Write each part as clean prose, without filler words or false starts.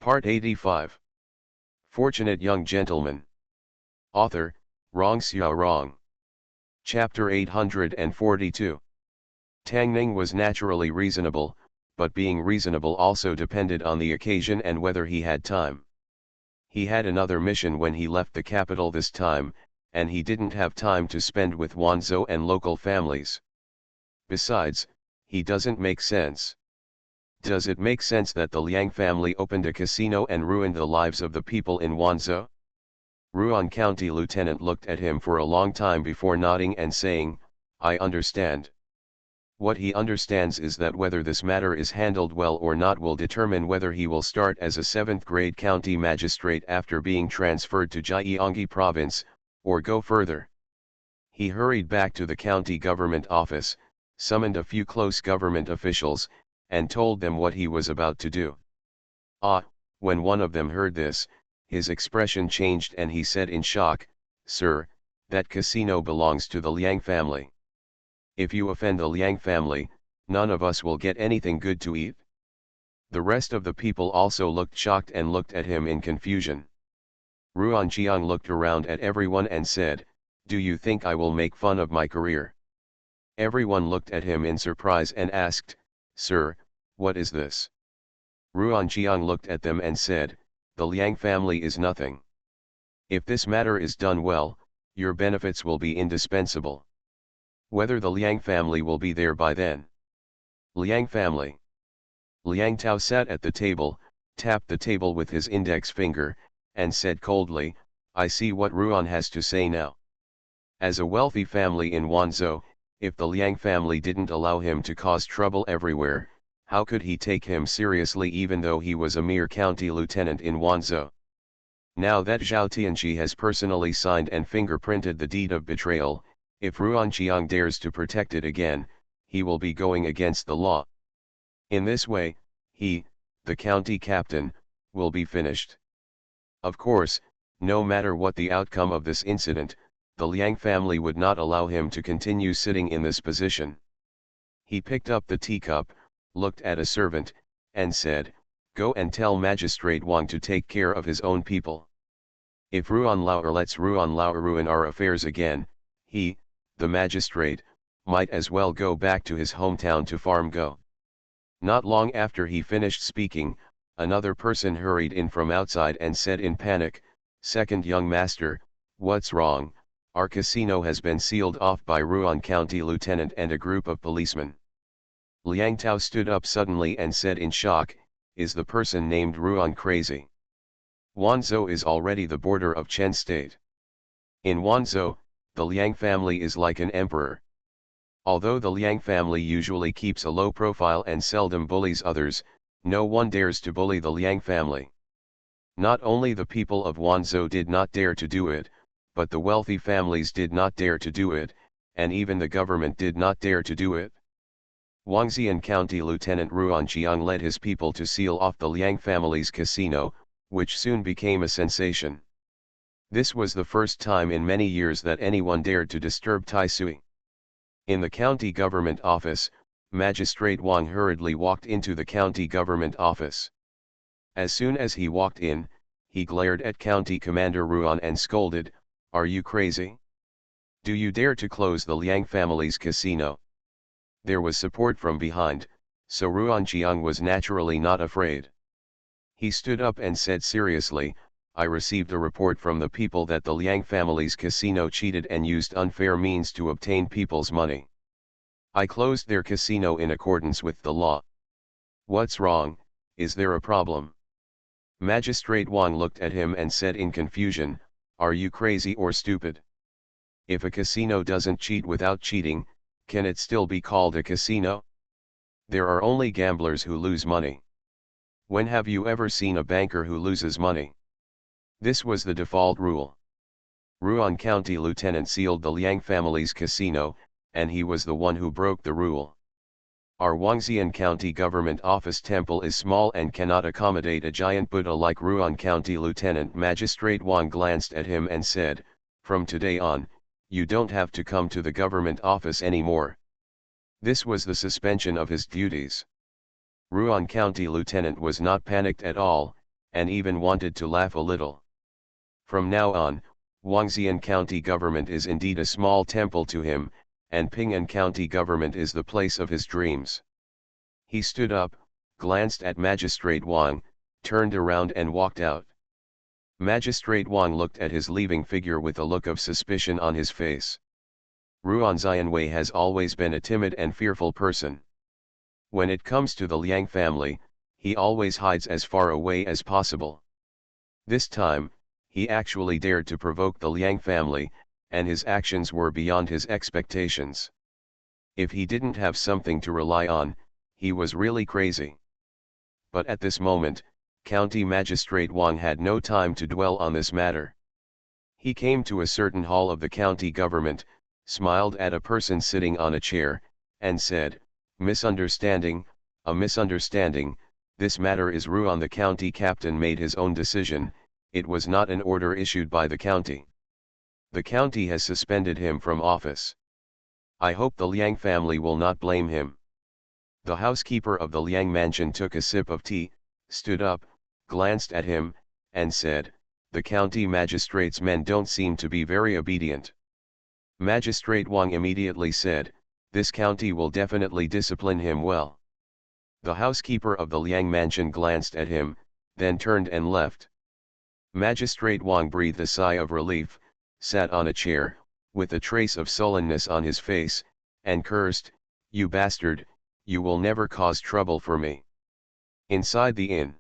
Part 85. Fortunate Young Gentleman. Author, Rong Xiao Rong. Chapter 842. Tang Ning was naturally reasonable, but being reasonable also depended on the occasion and whether he had time. He had another mission when he left the capital this time, and he didn't have time to spend with Wanzhou and local families. Besides, he doesn't make sense. Does it make sense that the Liang family opened a casino and ruined the lives of the people in Wanzhou? Ruan County Lieutenant looked at him for a long time before nodding and saying, "I understand." What he understands is that whether this matter is handled well or not will determine whether he will start as a 7th-grade county magistrate after being transferred to Jiangxi province, or go further. He hurried back to the county government office, summoned a few close government officials, and told them what he was about to do. When one of them heard this, his expression changed and he said in shock, "Sir, that casino belongs to the Liang family. If you offend the Liang family, none of us will get anything good to eat." The rest of the people also looked shocked and looked at him in confusion. Ruan Jiang looked around at everyone and said, "Do you think I will make fun of my career?" Everyone looked at him in surprise and asked, "Sir, what is this?" Ruan Jiang looked at them and said, "The Liang family is nothing. If this matter is done well, your benefits will be indispensable. Whether the Liang family will be there by then." Liang family. Liang Tao sat at the table, tapped the table with his index finger, and said coldly, "I see what Ruan has to say now. As a wealthy family in Wanzhou, if the Liang family didn't allow him to cause trouble everywhere, how could he take him seriously even though he was a mere county lieutenant in Wanzhou? Now that Zhao Tianqi has personally signed and fingerprinted the deed of betrayal, if Ruan Qiang dares to protect it again, he will be going against the law. In this way, he, the county captain, will be finished. Of course, no matter what the outcome of this incident, the Liang family would not allow him to continue sitting in this position." He picked up the teacup, looked at a servant, and said, "Go and tell Magistrate Wang to take care of his own people. If Ruan Lao lets Ruan Lao ruin our affairs again, he, the magistrate, might as well go back to his hometown to farm go." Not long after he finished speaking, another person hurried in from outside and said in panic, "Second young master, what's wrong? Our casino has been sealed off by Ruan County Lieutenant and a group of policemen." Liang Tao stood up suddenly and said in shock, "Is the person named Ruan crazy? Wanzhou is already the border of Chen State. In Wanzhou, the Liang family is like an emperor. Although the Liang family usually keeps a low profile and seldom bullies others, no one dares to bully the Liang family. Not only the people of Wanzhou did not dare to do it, but the wealthy families did not dare to do it, and even the government did not dare to do it." Wangxian County Lieutenant Ruan Qiang led his people to seal off the Liang family's casino, which soon became a sensation. This was the first time in many years that anyone dared to disturb Tai Sui. In the county government office, Magistrate Wang hurriedly walked into the county government office. As soon as he walked in, he glared at County Commander Ruan and scolded, "Are you crazy? Do you dare to close the Liang family's casino?" There was support from behind, so Ruan Qiang was naturally not afraid. He stood up and said seriously, "I received a report from the people that the Liang family's casino cheated and used unfair means to obtain people's money. I closed their casino in accordance with the law. What's wrong? Is there a problem?" Magistrate Wang looked at him and said in confusion, "Are you crazy or stupid? If a casino doesn't cheat without cheating, can it still be called a casino? There are only gamblers who lose money. When have you ever seen a banker who loses money?" This was the default rule. Ruan County Lieutenant sealed the Liang family's casino, and he was the one who broke the rule. Our Wangxian County Government Office temple is small and cannot accommodate a giant Buddha like Ruan County Lieutenant. Magistrate Wang glanced at him and said, "From today on, you don't have to come to the government office anymore." This was the suspension of his duties. Ruan County Lieutenant was not panicked at all, and even wanted to laugh a little. From now on, Wangxian County government is indeed a small temple to him, and Ping'an County government is the place of his dreams. He stood up, glanced at Magistrate Wang, turned around and walked out. Magistrate Wang looked at his leaving figure with a look of suspicion on his face. Ruan Xianwei has always been a timid and fearful person. When it comes to the Liang family, he always hides as far away as possible. This time, he actually dared to provoke the Liang family, and his actions were beyond his expectations. If he didn't have something to rely on, he was really crazy. But at this moment, County Magistrate Wang had no time to dwell on this matter. He came to a certain hall of the county government, smiled at a person sitting on a chair, and said, "Misunderstanding, a misunderstanding, this matter is Ruan. The county captain made his own decision, it was not an order issued by the county. The county has suspended him from office. I hope the Liang family will not blame him." The housekeeper of the Liang mansion took a sip of tea, stood up, glanced at him, and said, "The county magistrate's men don't seem to be very obedient." Magistrate Wang immediately said, "This county will definitely discipline him well." The housekeeper of the Liang mansion glanced at him, then turned and left. Magistrate Wang breathed a sigh of relief, sat on a chair, with a trace of sullenness on his face, and cursed, "You bastard, you will never cause trouble for me." Inside the inn,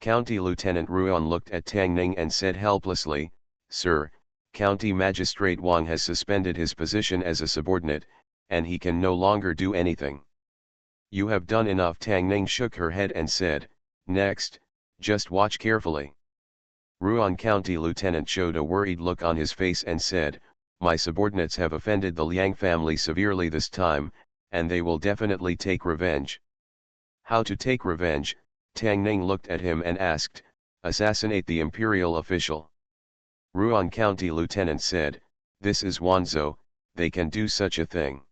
County Lieutenant Ruan looked at Tang Ning and said helplessly, "Sir, County Magistrate Wang has suspended his position as a subordinate, and he can no longer do anything." "You have done enough." Tang Ning shook her head and said, "Next, just watch carefully." Ruan County Lieutenant showed a worried look on his face and said, "My subordinates have offended the Liang family severely this time, and they will definitely take revenge." "How to take revenge?" Tang Ning looked at him and asked. "Assassinate the imperial official." Ruan County Lieutenant said, "This is Wanzhou, they can do such a thing."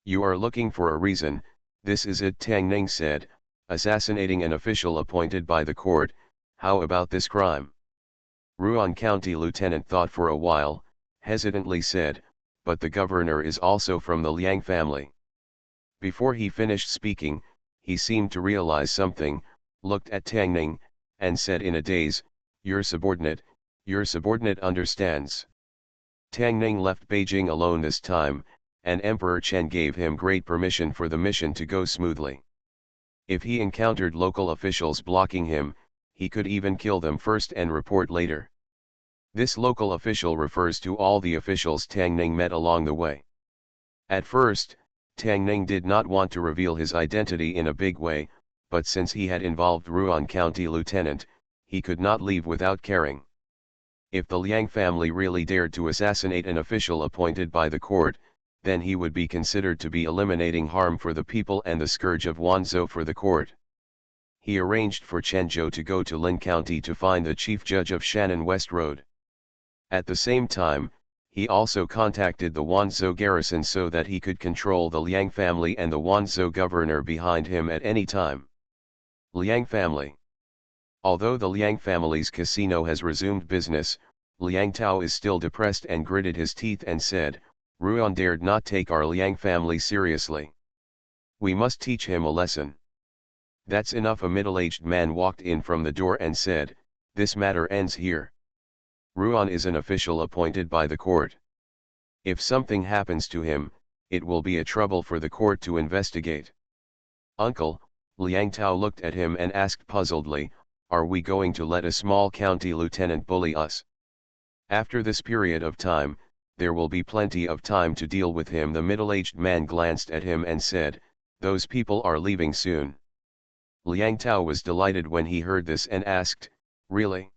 "You are looking for a reason, this is it," Tang Ning said, "assassinating an official appointed by the court, how about this crime?" Ruan County Lieutenant thought for a while, hesitantly said, "But the governor is also from the Liang family." Before he finished speaking, he seemed to realize something, looked at Tang Ning, and said in a daze, your subordinate understands." Tang Ning left Beijing alone this time, and Emperor Chen gave him great permission for the mission to go smoothly. If he encountered local officials blocking him, he could even kill them first and report later. This local official refers to all the officials Tang Ning met along the way. At first, Tang Ning did not want to reveal his identity in a big way, but since he had involved Ruan County Lieutenant, he could not leave without caring. If the Liang family really dared to assassinate an official appointed by the court, then he would be considered to be eliminating harm for the people and the scourge of Wanzhou for the court. He arranged for Chen Zhou to go to Lin County to find the chief judge of Shannon West Road. At the same time, he also contacted the Wanzhou garrison so that he could control the Liang family and the Wanzhou governor behind him at any time. Liang family. Although the Liang family's casino has resumed business, Liang Tao is still depressed and gritted his teeth and said, "Ruan dared not take our Liang family seriously. We must teach him a lesson." "That's enough." A middle-aged man walked in from the door and said, "This matter ends here. Ruan is an official appointed by the court. If something happens to him, it will be a trouble for the court to investigate." "Uncle," Liang Tao looked at him and asked puzzledly, "are we going to let a small county lieutenant bully us? After this period of time, there will be plenty of time to deal with him." The middle-aged man glanced at him and said, "Those people are leaving soon." Liang Tao was delighted when he heard this and asked, "Really?"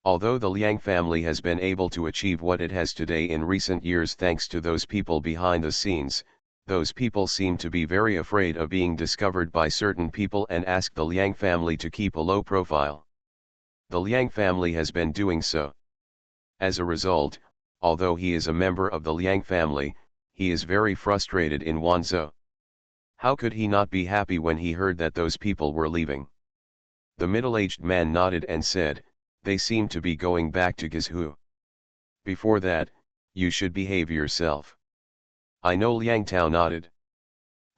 Although the Liang family has been able to achieve what it has today in recent years thanks to those people behind the scenes, those people seem to be very afraid of being discovered by certain people and ask the Liang family to keep a low profile. The Liang family has been doing so. As a result, although he is a member of the Liang family, he is very frustrated in Wanzhou. How could he not be happy when he heard that those people were leaving? The middle-aged man nodded and said, "They seem to be going back to Gizhu. Before that, you should behave yourself." "I know." Liang Tao nodded.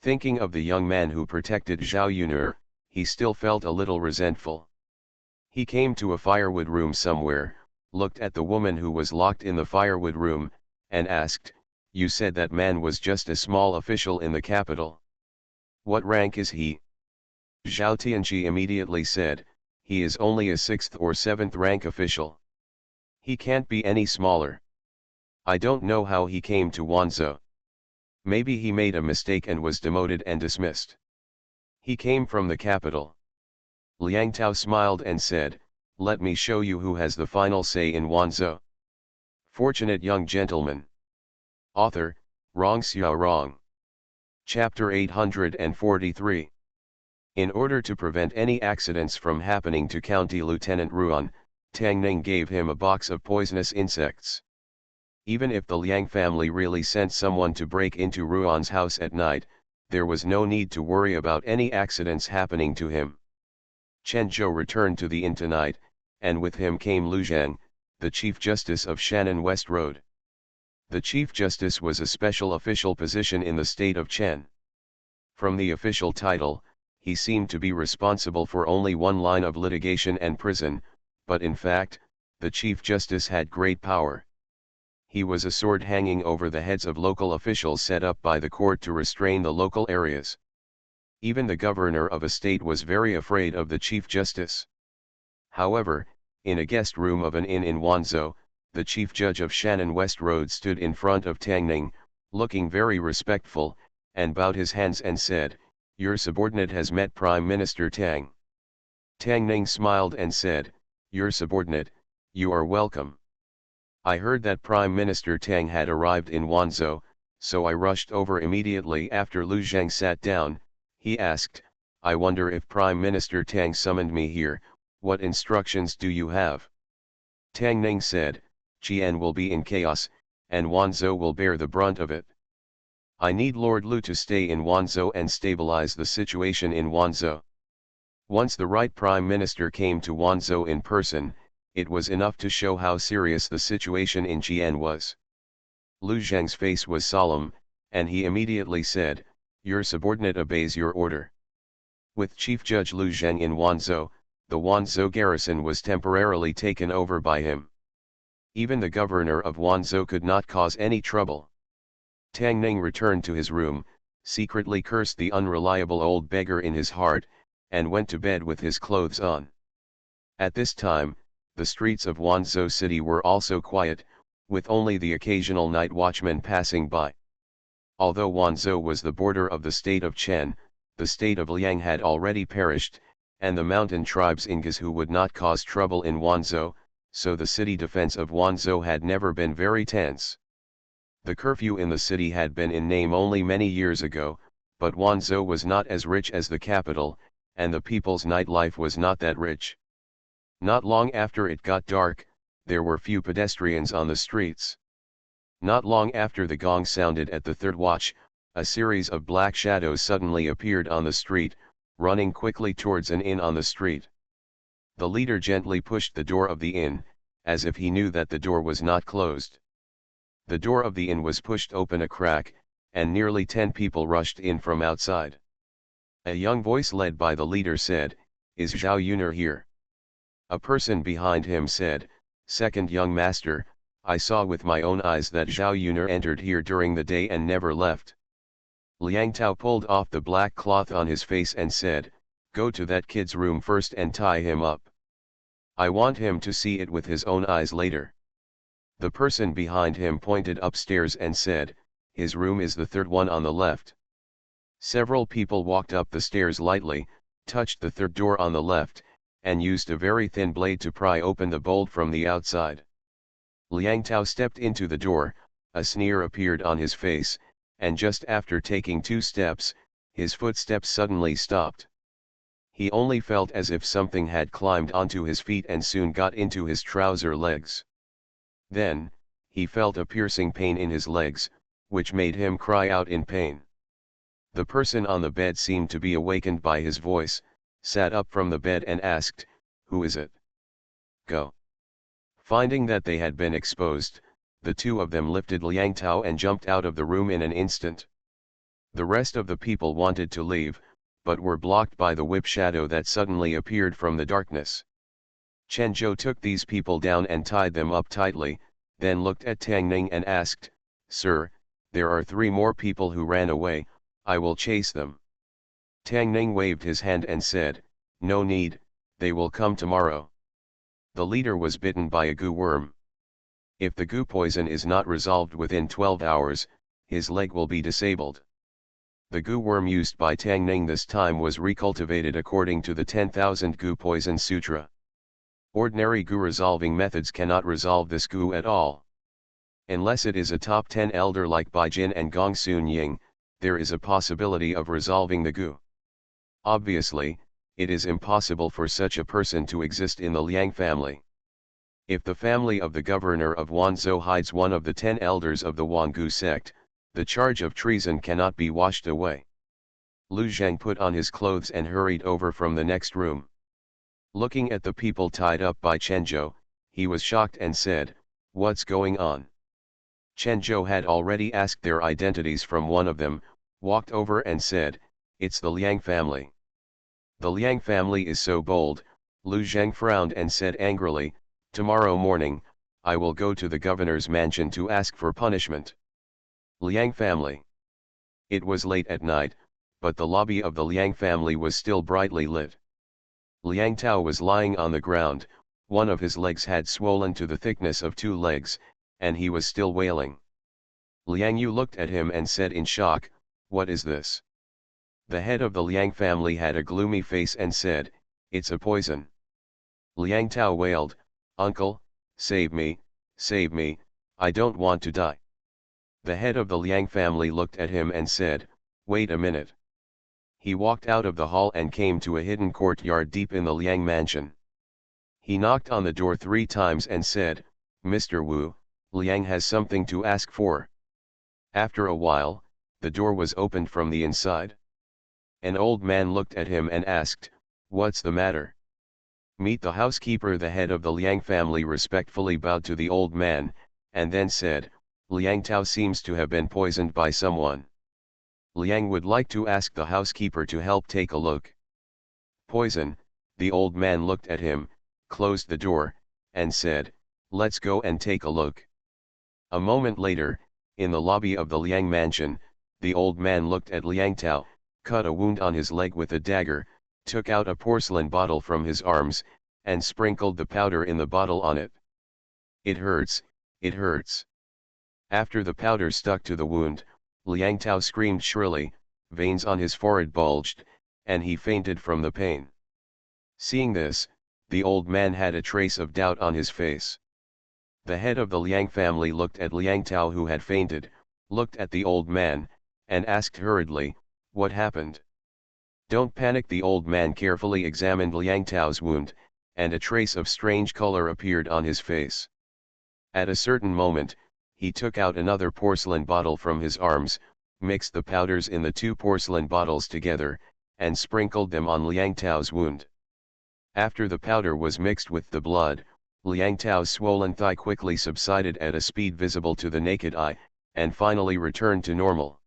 Thinking of the young man who protected Zhao Yun'er, he still felt a little resentful. He came to a firewood room somewhere, looked at the woman who was locked in the firewood room, and asked, "You said that man was just a small official in the capital. What rank is he?" Zhao Tianqi immediately said, "He is only a 6th or 7th rank official. He can't be any smaller. I don't know how he came to Wanzhou. Maybe he made a mistake and was demoted and dismissed. He came from the capital." Liang Tao smiled and said, "Let me show you who has the final say in Wanzhou. Fortunate young gentleman." Author, Rong Xiao Rong. Chapter 843. In order to prevent any accidents from happening to County Lieutenant Ruan, Tang Ning gave him a box of poisonous insects. Even if the Liang family really sent someone to break into Ruan's house at night, there was no need to worry about any accidents happening to him. Chen Zhou returned to the inn tonight, and with him came Lu Zhang, the Chief Justice of Shannon West Road. The Chief Justice was a special official position in the state of Chen. From the official title, he seemed to be responsible for only one line of litigation and prison, but in fact, the Chief Justice had great power. He was a sword hanging over the heads of local officials set up by the court to restrain the local areas. Even the governor of a state was very afraid of the Chief Justice. However, in a guest room of an inn in Wanzhou, the Chief Judge of Shannon West Road stood in front of Tang Ning, looking very respectful, and bowed his hands and said, "Your subordinate has met Prime Minister Tang." Tang Ning smiled and said, "Your subordinate, you are welcome. I heard that Prime Minister Tang had arrived in Wanzhou, so I rushed over immediately after Lu Zhang sat down." He asked, "I wonder if Prime Minister Tang summoned me here, what instructions do you have?" Tang Ning said, "Qian will be in chaos, and Wanzhou will bear the brunt of it. I need Lord Lu to stay in Wanzhou and stabilize the situation in Wanzhou. Once the right Prime Minister came to Wanzhou in person, it was enough to show how serious the situation in Qian was." Lu Zhang's face was solemn, and he immediately said, "Your subordinate obeys your order." With Chief Judge Lu Zhang in Wanzhou, the Wanzhou garrison was temporarily taken over by him. Even the governor of Wanzhou could not cause any trouble. Tang Ning returned to his room, secretly cursed the unreliable old beggar in his heart, and went to bed with his clothes on. At this time, the streets of Wanzhou city were also quiet, with only the occasional night watchman passing by. Although Wanzhou was the border of the state of Chen, the state of Liang had already perished, and the mountain tribes in Gizhu would not cause trouble in Wanzhou, so the city defense of Wanzhou had never been very tense. The curfew in the city had been in name only many years ago, but Wanzhou was not as rich as the capital, and the people's nightlife was not that rich. Not long after it got dark, there were few pedestrians on the streets. Not long after the gong sounded at the third watch, a series of black shadows suddenly appeared on the street, running quickly towards an inn on the street. The leader gently pushed the door of the inn, as if he knew that the door was not closed. The door of the inn was pushed open a crack, and nearly 10 people rushed in from outside. A young voice led by the leader said, "Is Zhao Yun'er here?" A person behind him said, "Second young master, I saw with my own eyes that Zhao Yun'er entered here during the day and never left." Liang Tao pulled off the black cloth on his face and said, "Go to that kid's room first and tie him up. I want him to see it with his own eyes later." The person behind him pointed upstairs and said, "His room is the third one on the left." Several people walked up the stairs lightly, touched the third door on the left, and used a very thin blade to pry open the bolt from the outside. Liang Tao stepped into the door, a sneer appeared on his face, and just after taking 2 steps, his footsteps suddenly stopped. He only felt as if something had climbed onto his feet and soon got into his trouser legs. Then, he felt a piercing pain in his legs, which made him cry out in pain. The person on the bed seemed to be awakened by his voice, sat up from the bed and asked, "Who is it? Go." Finding that they had been exposed, the two of them lifted Liang Tao and jumped out of the room in an instant. The rest of the people wanted to leave, but were blocked by the whip shadow that suddenly appeared from the darkness. Chen Zhou took these people down and tied them up tightly, then looked at Tang Ning and asked, "Sir, there are 3 more people who ran away, I will chase them." Tang Ning waved his hand and said, "No need, they will come tomorrow." The leader was bitten by a goo worm. If the goo poison is not resolved within 12 hours, his leg will be disabled. The goo worm used by Tang Ning this time was recultivated according to the 10,000 goo poison sutra. Ordinary goo resolving methods cannot resolve this goo at all. Unless it is a top 10 elder like Bai Jin and Gong Sun Ying, there is a possibility of resolving the goo. Obviously, it is impossible for such a person to exist in the Liang family. If the family of the governor of Wanzhou hides one of the 10 elders of the Wanggu sect, the charge of treason cannot be washed away. Lu Zhang put on his clothes and hurried over from the next room. Looking at the people tied up by Chen Zhou, he was shocked and said, "What's going on?" Chen Zhou had already asked their identities from one of them, walked over and said, "It's the Liang family." "The Liang family is so bold," Lu Zhang frowned and said angrily, "Tomorrow morning, I will go to the governor's mansion to ask for punishment." Liang family. It was late at night, but the lobby of the Liang family was still brightly lit. Liang Tao was lying on the ground, one of his legs had swollen to the thickness of 2 legs, and he was still wailing. Liang Yu looked at him and said in shock, "What is this?" The head of the Liang family had a gloomy face and said, "It's a poison." Liang Tao wailed, "Uncle, save me, I don't want to die." The head of the Liang family looked at him and said, "Wait a minute." He walked out of the hall and came to a hidden courtyard deep in the Liang mansion. He knocked on the door 3 times and said, "Mr. Wu, Liang has something to ask for." After a while, the door was opened from the inside. An old man looked at him and asked, "What's the matter?" "Meet the housekeeper." The head of the Liang family respectfully bowed to the old man, and then said, "Liang Tao seems to have been poisoned by someone. Liang would like to ask the housekeeper to help take a look." "Poison?" The old man looked at him, closed the door, and said, "Let's go and take a look." A moment later, in the lobby of the Liang mansion, the old man looked at Liang Tao, cut a wound on his leg with a dagger, took out a porcelain bottle from his arms, and sprinkled the powder in the bottle on it. "It hurts, it hurts." After the powder stuck to the wound, Liang Tao screamed shrilly, veins on his forehead bulged, and he fainted from the pain. Seeing this, the old man had a trace of doubt on his face. The head of the Liang family looked at Liang Tao who had fainted, looked at the old man, and asked hurriedly, "What happened?" "Don't panic." The old man carefully examined Liang Tao's wound, and a trace of strange color appeared on his face. At a certain moment, he took out another porcelain bottle from his arms, mixed the powders in the 2 porcelain bottles together, and sprinkled them on Liang Tao's wound. After the powder was mixed with the blood, Liang Tao's swollen thigh quickly subsided at a speed visible to the naked eye, and finally returned to normal.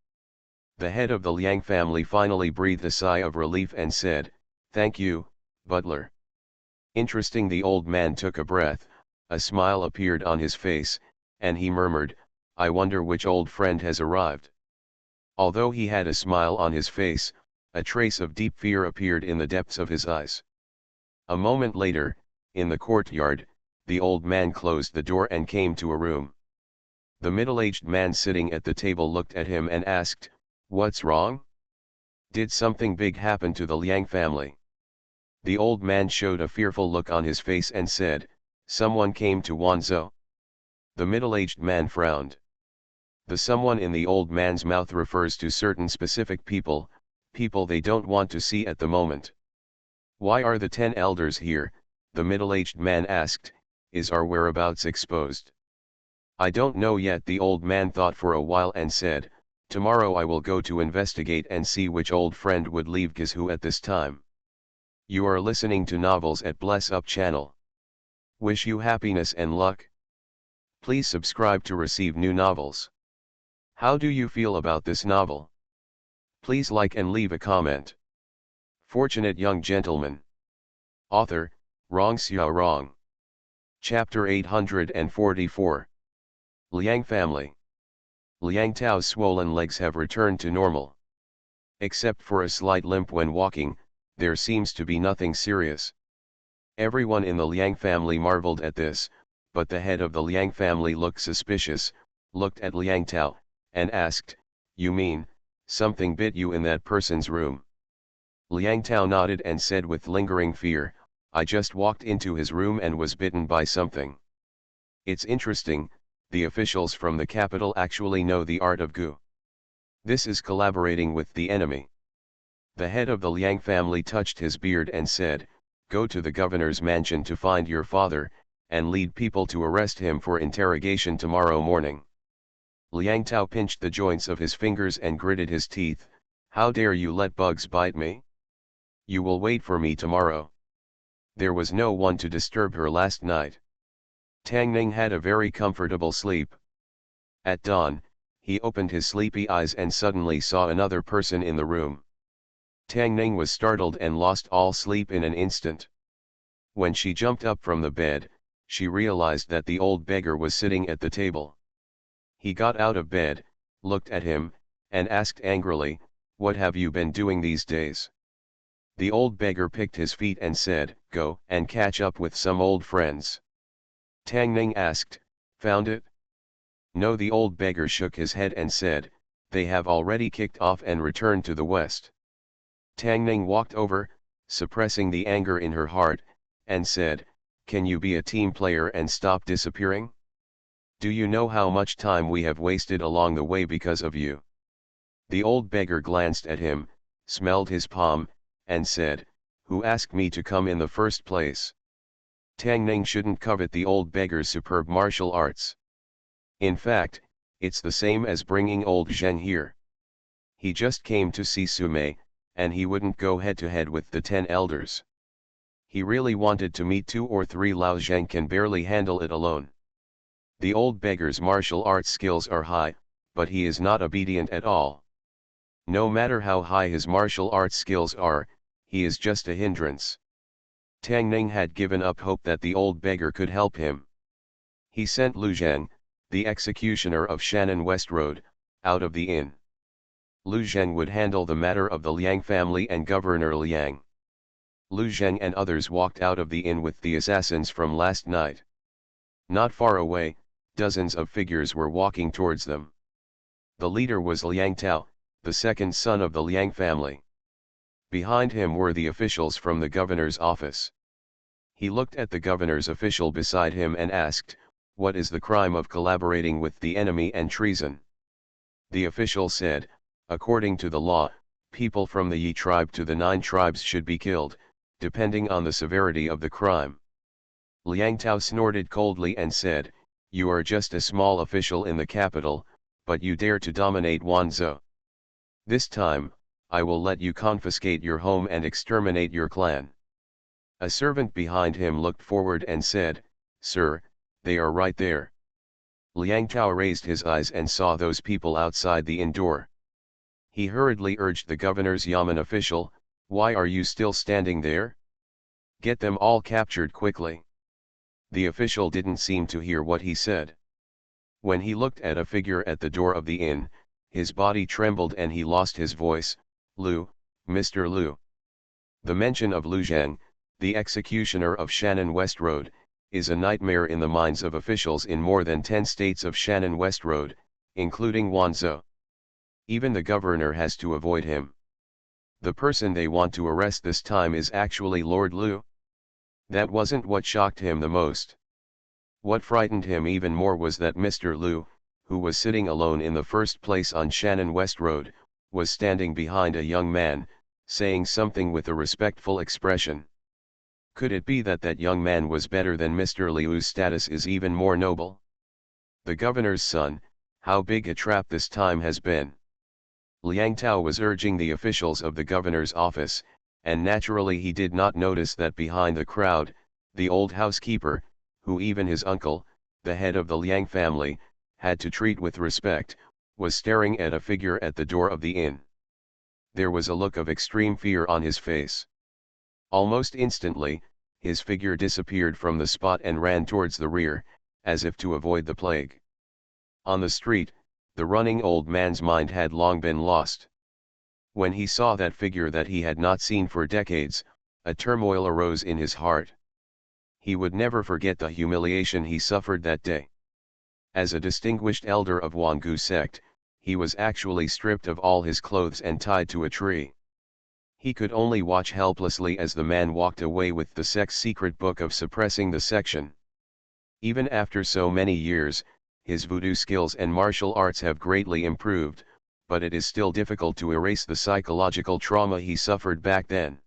The head of the Liang family finally breathed a sigh of relief and said, "Thank you, butler." Interesting. The old man took a breath, a smile appeared on his face, and he murmured, "I wonder which old friend has arrived." Although he had a smile on his face, a trace of deep fear appeared in the depths of his eyes. A moment later, in the courtyard, the old man closed the door and came to a room. The middle-aged man sitting at the table looked at him and asked, "What's wrong? Did something big happen to the Liang family?" The old man showed a fearful look on his face and said, "Someone came to Wanzhou." The middle-aged man frowned. The someone in the old man's mouth refers to certain specific people they don't want to see at the moment. "Why are the 10 elders here?" the middle-aged man asked. "Is our whereabouts exposed?" "I don't know yet." The old man thought for a while and said, "Tomorrow I will go to investigate and see which old friend would leave Guizhou at this time." You are listening to Novels at Bless Up channel. Wish you happiness and luck. Please subscribe to receive new novels. How do you feel about this novel? Please like and leave a comment. Fortunate Young Gentleman. Author, Rong Xiao Rong. Chapter 844. Liang Family. Liang Tao's swollen legs have returned to normal. Except for a slight limp when walking, there seems to be nothing serious. Everyone in the Liang family marveled at this, but the head of the Liang family looked suspicious, looked at Liang Tao, and asked, "You mean, something bit you in that person's room?" Liang Tao nodded and said with lingering fear, "I just walked into his room and was bitten by something." It's interesting, the officials from the capital actually know the art of gu. This is collaborating with the enemy. The head of the Liang family touched his beard and said, "Go to the governor's mansion to find your father, and lead people to arrest him for interrogation tomorrow morning." Liang Tao pinched the joints of his fingers and gritted his teeth. "How dare you let bugs bite me? You will wait for me tomorrow." There was no one to disturb her last night. Tang Ning had a very comfortable sleep. At dawn, he opened his sleepy eyes and suddenly saw another person in the room. Tang Ning was startled and lost all sleep in an instant. When she jumped up from the bed, she realized that the old beggar was sitting at the table. He got out of bed, looked at him, and asked angrily, "What have you been doing these days?" The old beggar picked his feet and said, "Go and catch up with some old friends." Tang Ning asked, "Found it?" No, the old beggar shook his head and said, "They have already kicked off and returned to the west." Tang Ning walked over, suppressing the anger in her heart, and said, "Can you be a team player and stop disappearing? Do you know how much time we have wasted along the way because of you?" The old beggar glanced at him, smelled his palm, and said, "Who asked me to come in the first place?" Tang Ning shouldn't covet the old beggar's superb martial arts. In fact, it's the same as bringing old Zheng here. He just came to see Sumei, and he wouldn't go head-to-head with the 10 elders. He really wanted to meet 2 or 3. Lao Zheng can barely handle it alone. The old beggar's martial arts skills are high, but he is not obedient at all. No matter how high his martial arts skills are, he is just a hindrance. Tang Ning had given up hope that the old beggar could help him. He sent Lu Zheng, the executioner of Shannon West Road, out of the inn. Lu Zheng would handle the matter of the Liang family and Governor Liang. Lu Zheng and others walked out of the inn with the assassins from last night. Not far away, dozens of figures were walking towards them. The leader was Liang Tao, the second son of the Liang family. Behind him were the officials from the governor's office. He looked at the governor's official beside him and asked, "What is the crime of collaborating with the enemy and treason?" The official said, "According to the law, people from the Yi tribe to the 9 tribes should be killed, depending on the severity of the crime." Liang Tao snorted coldly and said, "You are just a small official in the capital, but you dare to dominate Wanzhou. This time, I will let you confiscate your home and exterminate your clan." A servant behind him looked forward and said, "Sir, they are right there." Liang Tao raised his eyes and saw those people outside the inn door. He hurriedly urged the governor's yamen official, "Why are you still standing there? Get them all captured quickly." The official didn't seem to hear what he said. When he looked at a figure at the door of the inn, his body trembled and he lost his voice. "Lu, Mr. Lu." The mention of Lu Zheng, the executioner of Shannon West Road, is a nightmare in the minds of officials in more than 10 states of Shannon West Road, including Wanzhou. Even the governor has to avoid him. The person they want to arrest this time is actually Lord Lu. That wasn't what shocked him the most. What frightened him even more was that Mr. Lu, who was sitting alone in the first place on Shannon West Road, was standing behind a young man, saying something with a respectful expression. Could it be that that young man was better than Mr. Liu's status is even more noble? The governor's son, how big a trap this time has been. Liang Tao was urging the officials of the governor's office, and naturally he did not notice that behind the crowd, the old housekeeper, who even his uncle, the head of the Liang family, had to treat with respect, was staring at a figure at the door of the inn. There was a look of extreme fear on his face. Almost instantly, his figure disappeared from the spot and ran towards the rear, as if to avoid the plague. On the street, the running old man's mind had long been lost. When he saw that figure that he had not seen for decades, a turmoil arose in his heart. He would never forget the humiliation he suffered that day. As a distinguished elder of Wangu sect, he was actually stripped of all his clothes and tied to a tree. He could only watch helplessly as the man walked away with the sect's secret book of suppressing the section. Even after so many years, his voodoo skills and martial arts have greatly improved, but it is still difficult to erase the psychological trauma he suffered back then.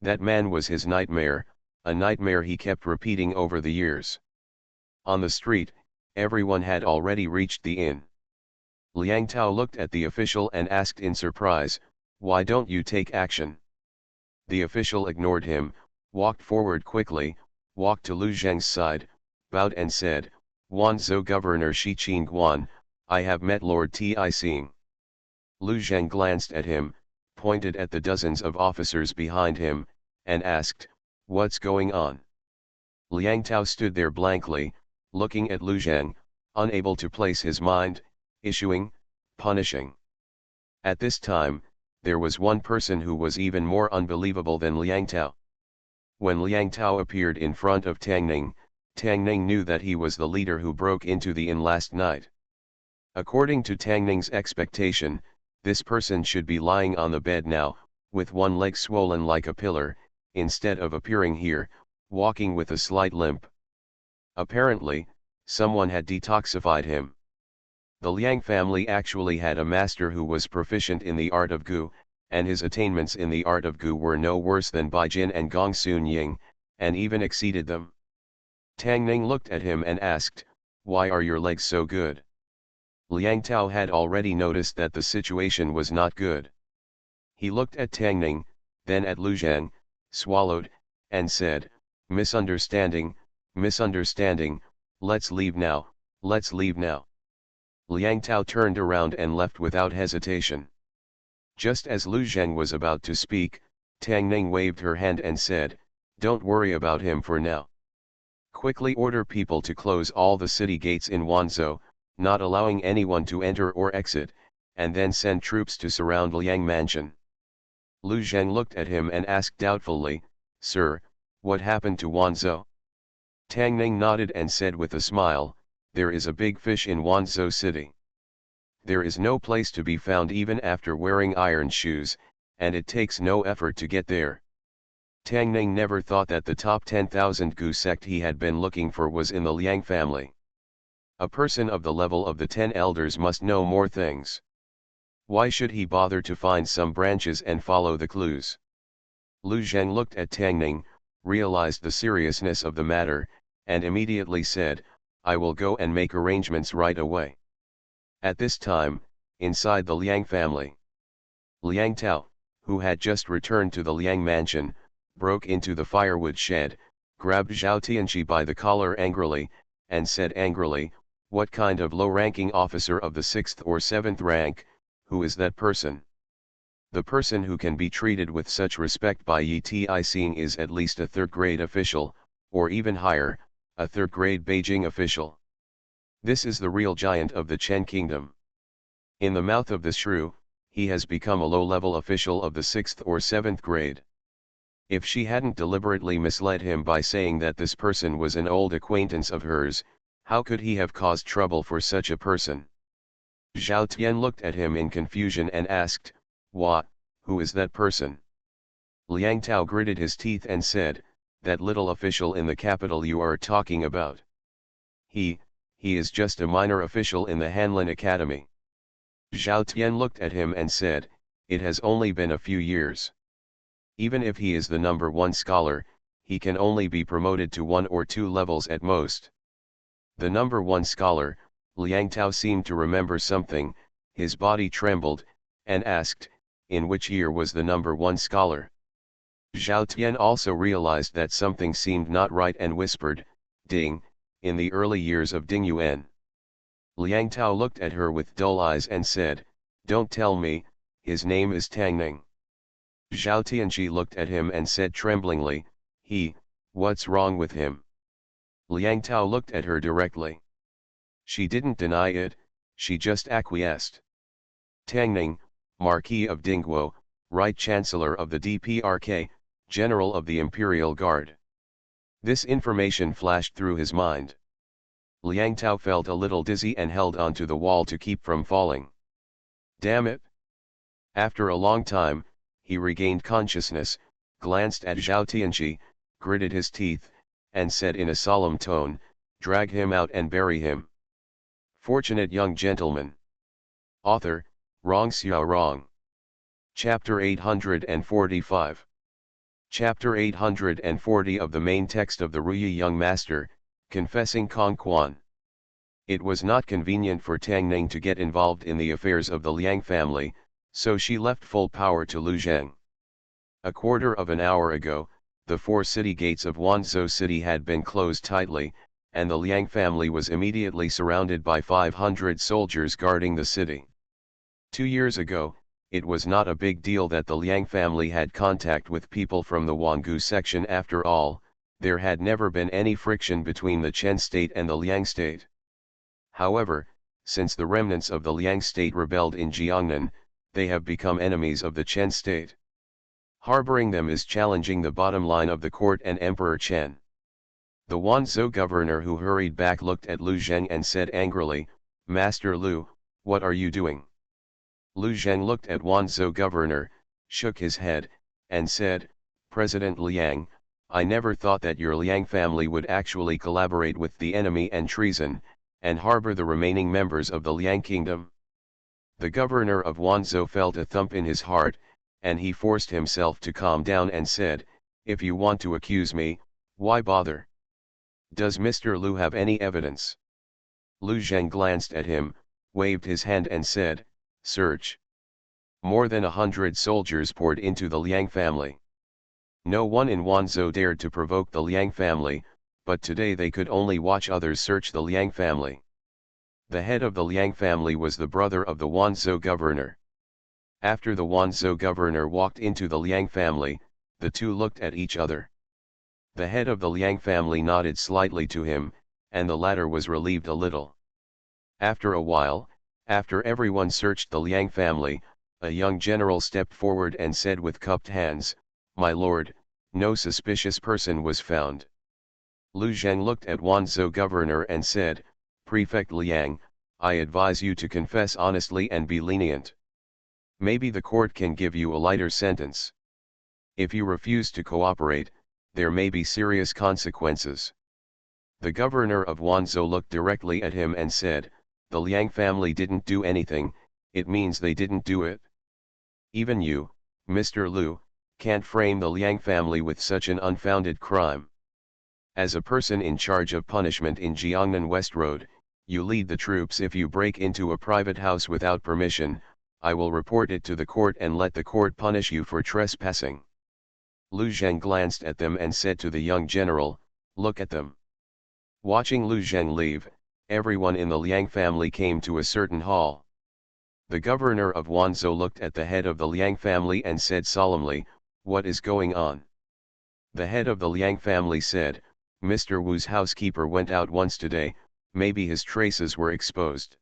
That man was his nightmare, a nightmare he kept repeating over the years. On the street, everyone had already reached the inn. Liang Tao looked at the official and asked in surprise, "Why don't you take action?" The official ignored him, walked forward quickly, walked to Lu Zheng's side, bowed and said, "Wanzhou Governor Shi Qingguan, I have met Lord Ti-Sing." Lu Zheng glanced at him, pointed at the dozens of officers behind him, and asked, "What's going on?" Liang Tao stood there blankly, looking at Lu Zheng, unable to place his mind, issuing, punishing. At this time, there was one person who was even more unbelievable than Liang Tao. When Liang Tao appeared in front of Tang Ning knew that he was the leader who broke into the inn last night. According to Tang Ning's expectation, this person should be lying on the bed now, with one leg swollen like a pillar, instead of appearing here, walking with a slight limp. Apparently, someone had detoxified him. The Liang family actually had a master who was proficient in the art of Gu, and his attainments in the art of Gu were no worse than Bai Jin and Gong Sun Ying, and even exceeded them. Tang Ning looked at him and asked, "Why are your legs so good?" Liang Tao had already noticed that the situation was not good. He looked at Tang Ning, then at Lu Zheng, swallowed, and said, "Misunderstanding, misunderstanding, let's leave now, let's leave now." Liang Tao turned around and left without hesitation. Just as Lu Zheng was about to speak, Tang Ning waved her hand and said, "Don't worry about him for now. Quickly order people to close all the city gates in Wanzhou, not allowing anyone to enter or exit, and then send troops to surround Liang Mansion." Lu Zheng looked at him and asked doubtfully, "Sir, what happened to Wanzhou?" Tang Ning nodded and said with a smile, "There is a big fish in Wanzhou city. There is no place to be found even after wearing iron shoes, and it takes no effort to get there." Tang Ning never thought that the top 10,000 Gu sect he had been looking for was in the Liang family. A person of the level of the 10 elders must know more things. Why should he bother to find some branches and follow the clues? Lu Zheng looked at Tang Ning, realized the seriousness of the matter, and immediately said, "I will go and make arrangements right away." At this time, inside the Liang family, Liang Tao, who had just returned to the Liang mansion, broke into the firewood shed, grabbed Zhao Tianqi by the collar angrily, and said angrily, "What kind of low-ranking officer of the 6th or 7th rank, who is that person? The person who can be treated with such respect by Yi Ti-Sing is at least a 3rd-grade official, or even higher, a 3rd-grade Beijing official. This is the real giant of the Chen kingdom. In the mouth of the shrew, he has become a low-level official of the 6th or 7th grade. If she hadn't deliberately misled him by saying that this person was an old acquaintance of hers, how could he have caused trouble for such a person?" Zhao Tian looked at him in confusion and asked, "What, who is that person?" Liang Tao gritted his teeth and said, "That little official in the capital you are talking about. He is just a minor official in the Hanlin Academy." Zhao Tian looked at him and said, "It has only been a few years. Even if he is the number 1 scholar, he can only be promoted to 1 or 2 levels at most." The number 1 scholar, Liang Tao seemed to remember something, his body trembled, and asked, "In which year was the number 1 scholar?" Zhao Tian also realized that something seemed not right and whispered, "Ding," in the early years of Ding Yuan. Liang Tao looked at her with dull eyes and said, "Don't tell me, his name is Tang Ning." Zhao Tianqi looked at him and said tremblingly, "What's wrong with him?" Liang Tao looked at her directly. She didn't deny it, she just acquiesced. Tang Ning, Marquis of Dingguo, Right Chancellor of the DPRK, General of the Imperial Guard. This information flashed through his mind. Liang Tao felt a little dizzy and held onto the wall to keep from falling. Damn it! After a long time, he regained consciousness, glanced at Zhao Tianqi, gritted his teeth, and said in a solemn tone, "Drag him out and bury him." Fortunate young gentleman. Author, Rong Xiao Rong. Chapter 845. Chapter 840 of the main text of the Ruyi Young Master, Confessing Kong Quan. It was not convenient for Tang Ning to get involved in the affairs of the Liang family, so she left full power to Lu Zheng. A quarter of an hour ago, the 4 city gates of Wanzhou City had been closed tightly, and the Liang family was immediately surrounded by 500 soldiers guarding the city. 2 years ago, it was not a big deal that the Liang family had contact with people from the Wangu section. After all, there had never been any friction between the Chen state and the Liang state. However, since the remnants of the Liang state rebelled in Jiangnan, they have become enemies of the Chen state. Harboring them is challenging the bottom line of the court and Emperor Chen. The Wanzhou governor, who hurried back, looked at Lu Zheng and said angrily, "Master Lu, what are you doing?" Lu Zheng looked at Wanzhou governor, shook his head, and said, "President Liang, I never thought that your Liang family would actually collaborate with the enemy and treason, and harbor the remaining members of the Liang kingdom." The governor of Wanzhou felt a thump in his heart, and he forced himself to calm down and said, "If you want to accuse me, why bother? Does Mr. Lu have any evidence?" Lu Zheng glanced at him, waved his hand and said, "Search." More than 100 soldiers poured into the Liang family. No one in Wanzhou dared to provoke the Liang family, but today they could only watch others search the Liang family. The head of the Liang family was the brother of the Wanzhou governor. After the Wanzhou governor walked into the Liang family, the two looked at each other. The head of the Liang family nodded slightly to him, and the latter was relieved a little. After a while, after everyone searched the Liang family, a young general stepped forward and said with cupped hands, "My lord, no suspicious person was found." Lu Zheng looked at Wanzhou governor and said, "Prefect Liang, I advise you to confess honestly and be lenient. Maybe the court can give you a lighter sentence. If you refuse to cooperate, there may be serious consequences." The governor of Wanzhou looked directly at him and said, "The Liang family didn't do anything, it means they didn't do it. Even you, Mr. Lu, can't frame the Liang family with such an unfounded crime. As a person in charge of punishment in Jiangnan West Road, you lead the troops. If you break into a private house without permission, I will report it to the court and let the court punish you for trespassing." Lu Zheng glanced at them and said to the young general, "Look at them." Watching Lu Zheng leave, everyone in the Liang family came to a certain hall. The governor of Wanzhou looked at the head of the Liang family and said solemnly, "What is going on?" The head of the Liang family said, "Mr. Wu's housekeeper went out once today, maybe his traces were exposed."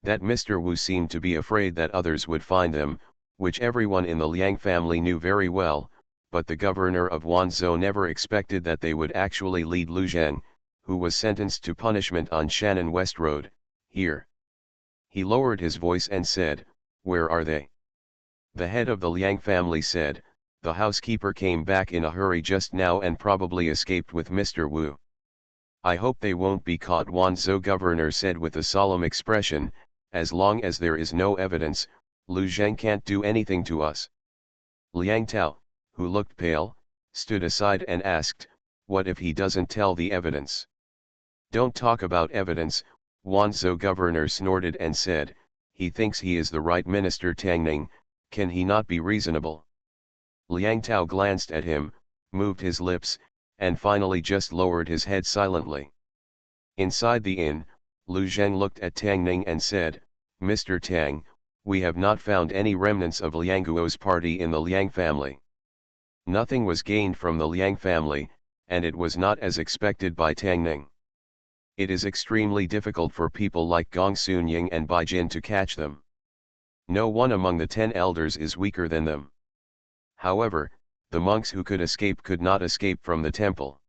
That Mr. Wu seemed to be afraid that others would find them, which everyone in the Liang family knew very well, but the governor of Wanzhou never expected that they would actually lead Lu Zheng, who was sentenced to punishment on Shannon West Road, here. He lowered his voice and said, "Where are they?" The head of the Liang family said, "The housekeeper came back in a hurry just now and probably escaped with Mr. Wu." "I hope they won't be caught," Wanzhou governor said with a solemn expression, "as long as there is no evidence, Lu Zheng can't do anything to us." Liang Tao, who looked pale, stood aside and asked, "What if he doesn't tell the evidence?" "Don't talk about evidence," Wanzhou governor snorted and said, "He thinks he is the right minister. Tang Ning, can he not be reasonable?" Liang Tao glanced at him, moved his lips, and finally just lowered his head silently. Inside the inn, Lu Zheng looked at Tang Ning and said, "Mr. Tang, we have not found any remnants of Liang Guo's party in the Liang family." Nothing was gained from the Liang family, and it was not as expected by Tang Ning. It is extremely difficult for people like Gong Sunying and Bai Jin to catch them. No one among the 10 elders is weaker than them. However, the monks who could escape could not escape from the temple.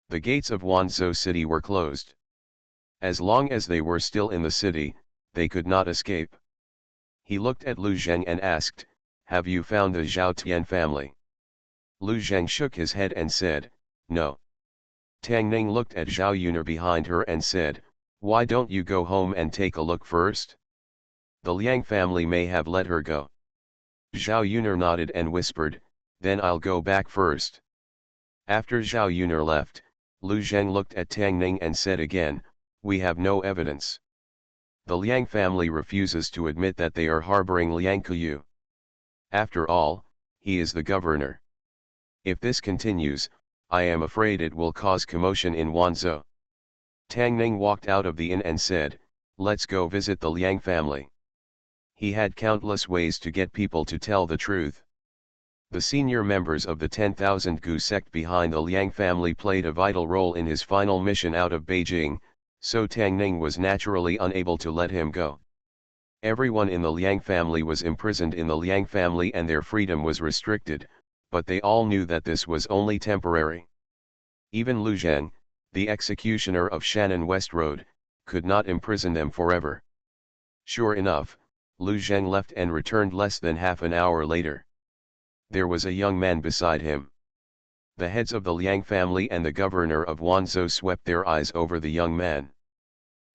The gates of Wanzhou city were closed. As long as they were still in the city, they could not escape. He looked at Lu Zheng and asked, "Have you found the Zhao Tian family?" Lu Zheng shook his head and said, "No." Tang Ning looked at Zhao Yuner behind her and said, "Why don't you go home and take a look first? The Liang family may have let her go." Zhao Yuner nodded and whispered, "Then I'll go back first." After Zhao Yuner left, Lu Zheng looked at Tang Ning and said again, "We have no evidence. The Liang family refuses to admit that they are harboring Liang Kuyu. After all, he is the governor. If this continues, I am afraid it will cause commotion in Wanzhou." Tang Ning walked out of the inn and said, "Let's go visit the Liang family." He had countless ways to get people to tell the truth. The senior members of the 10,000 Gu sect behind the Liang family played a vital role in his final mission out of Beijing, so Tang Ning was naturally unable to let him go. Everyone in the Liang family was imprisoned in the Liang family and their freedom was restricted, but they all knew that this was only temporary. Even Lu Zheng, the executioner of Shannon West Road, could not imprison them forever. Sure enough, Lu Zheng left and returned less than half an hour later. There was a young man beside him. The heads of the Liang family and the governor of Wanzhou swept their eyes over the young man.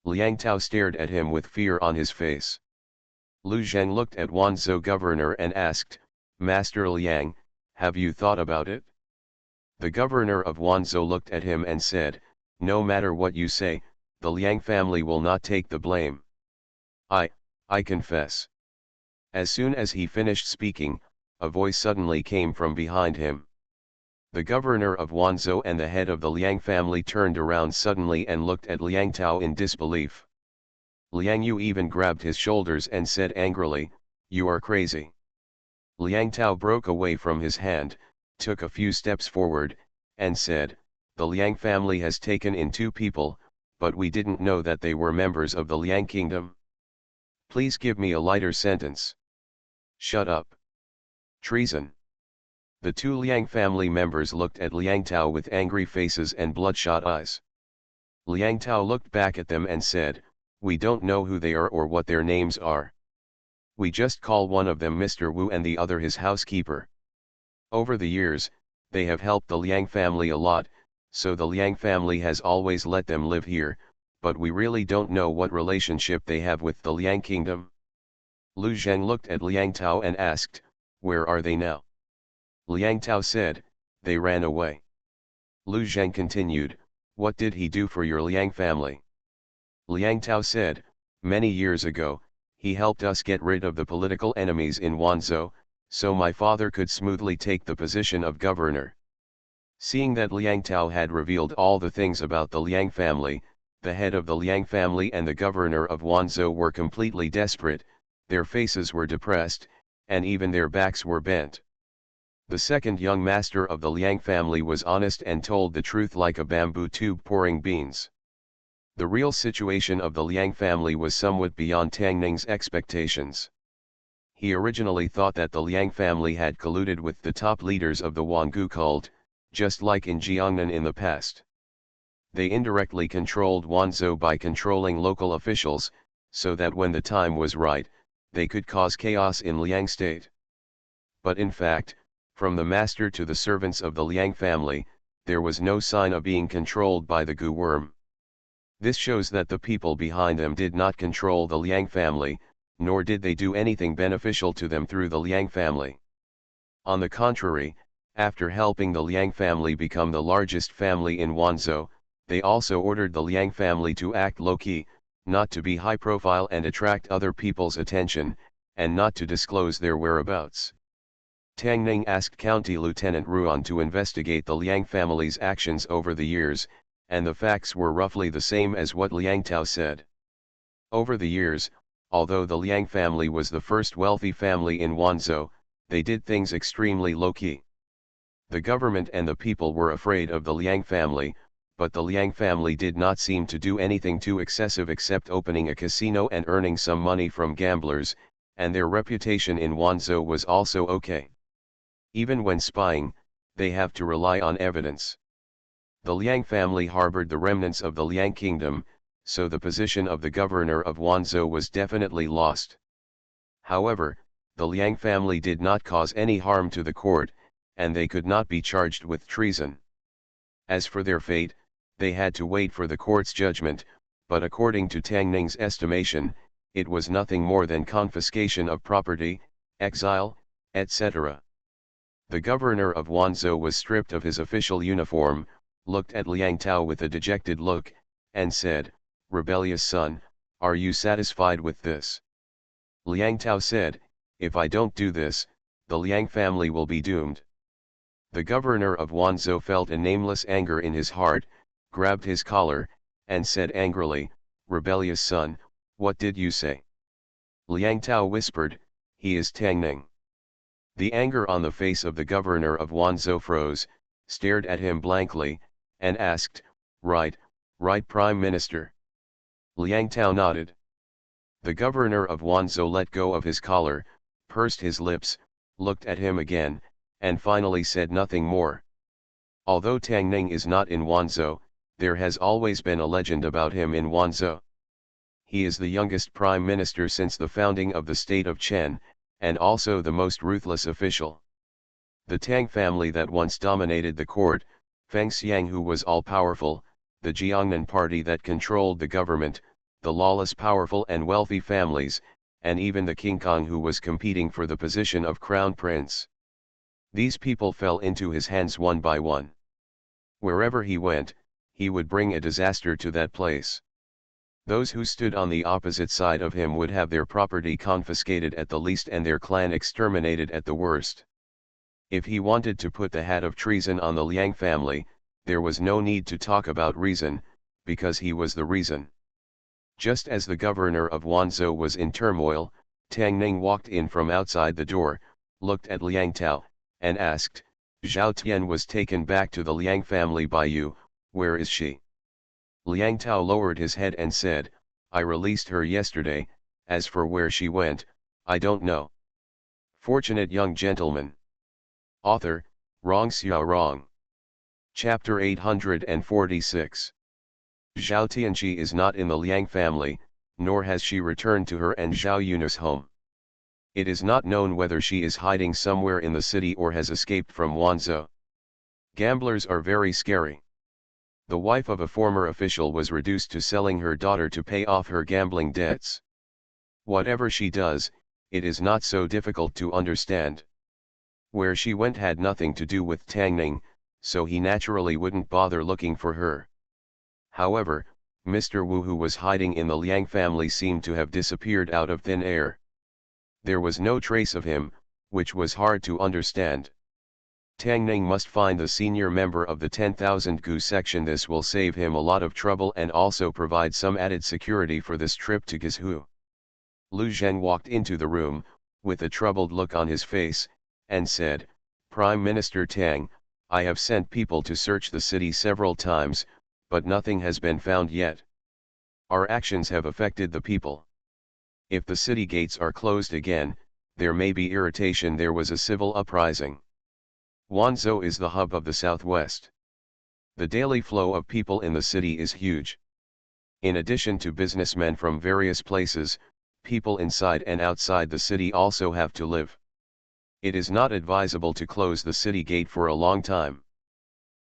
Liang Tao stared at him with fear on his face. Lu Zheng looked at Wanzhou governor and asked, "Master Liang, have you thought about it?" The governor of Wanzhou looked at him and said, "No matter what you say, the Liang family will not take the blame. I confess." As soon as he finished speaking, a voice suddenly came from behind him. The governor of Wanzhou and the head of the Liang family turned around suddenly and looked at Liang Tao in disbelief. Liang Yu even grabbed his shoulders and said angrily, "You are crazy." Liang Tao broke away from his hand, took a few steps forward, and said, "The Liang family has taken in 2 people, but we didn't know that they were members of the Liang kingdom. Please give me a lighter sentence." "Shut up. Treason." The 2 Liang family members looked at Liang Tao with angry faces and bloodshot eyes. Liang Tao looked back at them and said, "We don't know who they are or what their names are. We just call one of them Mr. Wu and the other his housekeeper. Over the years, they have helped the Liang family a lot, so the Liang family has always let them live here, but we really don't know what relationship they have with the Liang kingdom." Lu Zheng looked at Liang Tao and asked, "Where are they now?" Liang Tao said, "They ran away." Lu Zheng continued, "What did he do for your Liang family?" Liang Tao said, "Many years ago, he helped us get rid of the political enemies in Wanzhou, so my father could smoothly take the position of governor." Seeing that Liang Tao had revealed all the things about the Liang family, the head of the Liang family and the governor of Wanzhou were completely desperate, their faces were depressed, and even their backs were bent. The second young master of the Liang family was honest and told the truth like a bamboo tube pouring beans. The real situation of the Liang family was somewhat beyond Tang Ning's expectations. He originally thought that the Liang family had colluded with the top leaders of the Wangu cult, just like in Jiangnan in the past. They indirectly controlled Wanzhou by controlling local officials, so that when the time was right, they could cause chaos in Liang state. But in fact, from the master to the servants of the Liang family, there was no sign of being controlled by the Gu worm. This shows that the people behind them did not control the Liang family, nor did they do anything beneficial to them through the Liang family. On the contrary, after helping the Liang family become the largest family in Wanzhou, they also ordered the Liang family to act low-key, not to be high-profile and attract other people's attention, and not to disclose their whereabouts. Tang Ning asked County Lieutenant Ruan to investigate the Liang family's actions over the years, and the facts were roughly the same as what Liang Tao said. Over the years, although the Liang family was the first wealthy family in Wanzhou, they did things extremely low-key. The government and the people were afraid of the Liang family, but the Liang family did not seem to do anything too excessive except opening a casino and earning some money from gamblers, and their reputation in Wanzhou was also okay. Even when spying, they have to rely on evidence. The Liang family harbored the remnants of the Liang kingdom, so the position of the governor of Wanzhou was definitely lost. However, the Liang family did not cause any harm to the court, and they could not be charged with treason. As for their fate, they had to wait for the court's judgment, but according to Tang Ning's estimation, it was nothing more than confiscation of property, exile, etc. The governor of Wanzhou was stripped of his official uniform, looked at Liang Tao with a dejected look, and said, "Rebellious son, are you satisfied with this?" Liang Tao said, "If I don't do this, the Liang family will be doomed." The governor of Wanzhou felt a nameless anger in his heart, grabbed his collar, and said angrily, "Rebellious son, what did you say?" Liang Tao whispered, "He is Tang Ning." The anger on the face of the governor of Wanzhou froze, stared at him blankly, and asked, Right, Prime Minister." Liang Tao nodded. The governor of Wanzhou let go of his collar, pursed his lips, looked at him again, and finally said nothing more. Although Tang Ning is not in Wanzhou, there has always been a legend about him in Wanzhou. He is the youngest prime minister since the founding of the state of Chen, and also the most ruthless official. The Tang family that once dominated the court, Feng Xiang who was all-powerful, the Jiangnan party that controlled the government, the lawless powerful and wealthy families, and even the King Kong who was competing for the position of crown prince. These people fell into his hands one by one. Wherever he went, he would bring a disaster to that place. Those who stood on the opposite side of him would have their property confiscated at the least and their clan exterminated at the worst. If he wanted to put the hat of treason on the Liang family, there was no need to talk about reason, because he was the reason. Just as the governor of Wanzhou was in turmoil, Tang Ning walked in from outside the door, looked at Liang Tao, and asked, "Zhao Tian was taken back to the Liang family by you, where is she?" Liang Tao lowered his head and said, "I released her yesterday, as for where she went, I don't know." Fortunate young gentleman. Author, Rong Xiao Rong. Chapter 846. Zhao Tianqi is not in the Liang family, nor has she returned to her and Zhao Yunus home. It is not known whether she is hiding somewhere in the city or has escaped from Wanzhou. Gamblers are very scary. The wife of a former official was reduced to selling her daughter to pay off her gambling debts. Whatever she does, it is not so difficult to understand. Where she went had nothing to do with Tang Ning, so he naturally wouldn't bother looking for her. However, Mr. Wu who was hiding in the Liang family seemed to have disappeared out of thin air. There was no trace of him, which was hard to understand. Tang Ning must find the senior member of the 10,000 Gu section. This will save him a lot of trouble and also provide some added security for this trip to Guizhou. Lu Zheng walked into the room, with a troubled look on his face, and said, "Prime Minister Tang, I have sent people to search the city several times, but nothing has been found yet. Our actions have affected the people. If the city gates are closed again, there may be irritation." There was a civil uprising. Wanzhou is the hub of the southwest. The daily flow of people in the city is huge. In addition to businessmen from various places, people inside and outside the city also have to live. It is not advisable to close the city gate for a long time.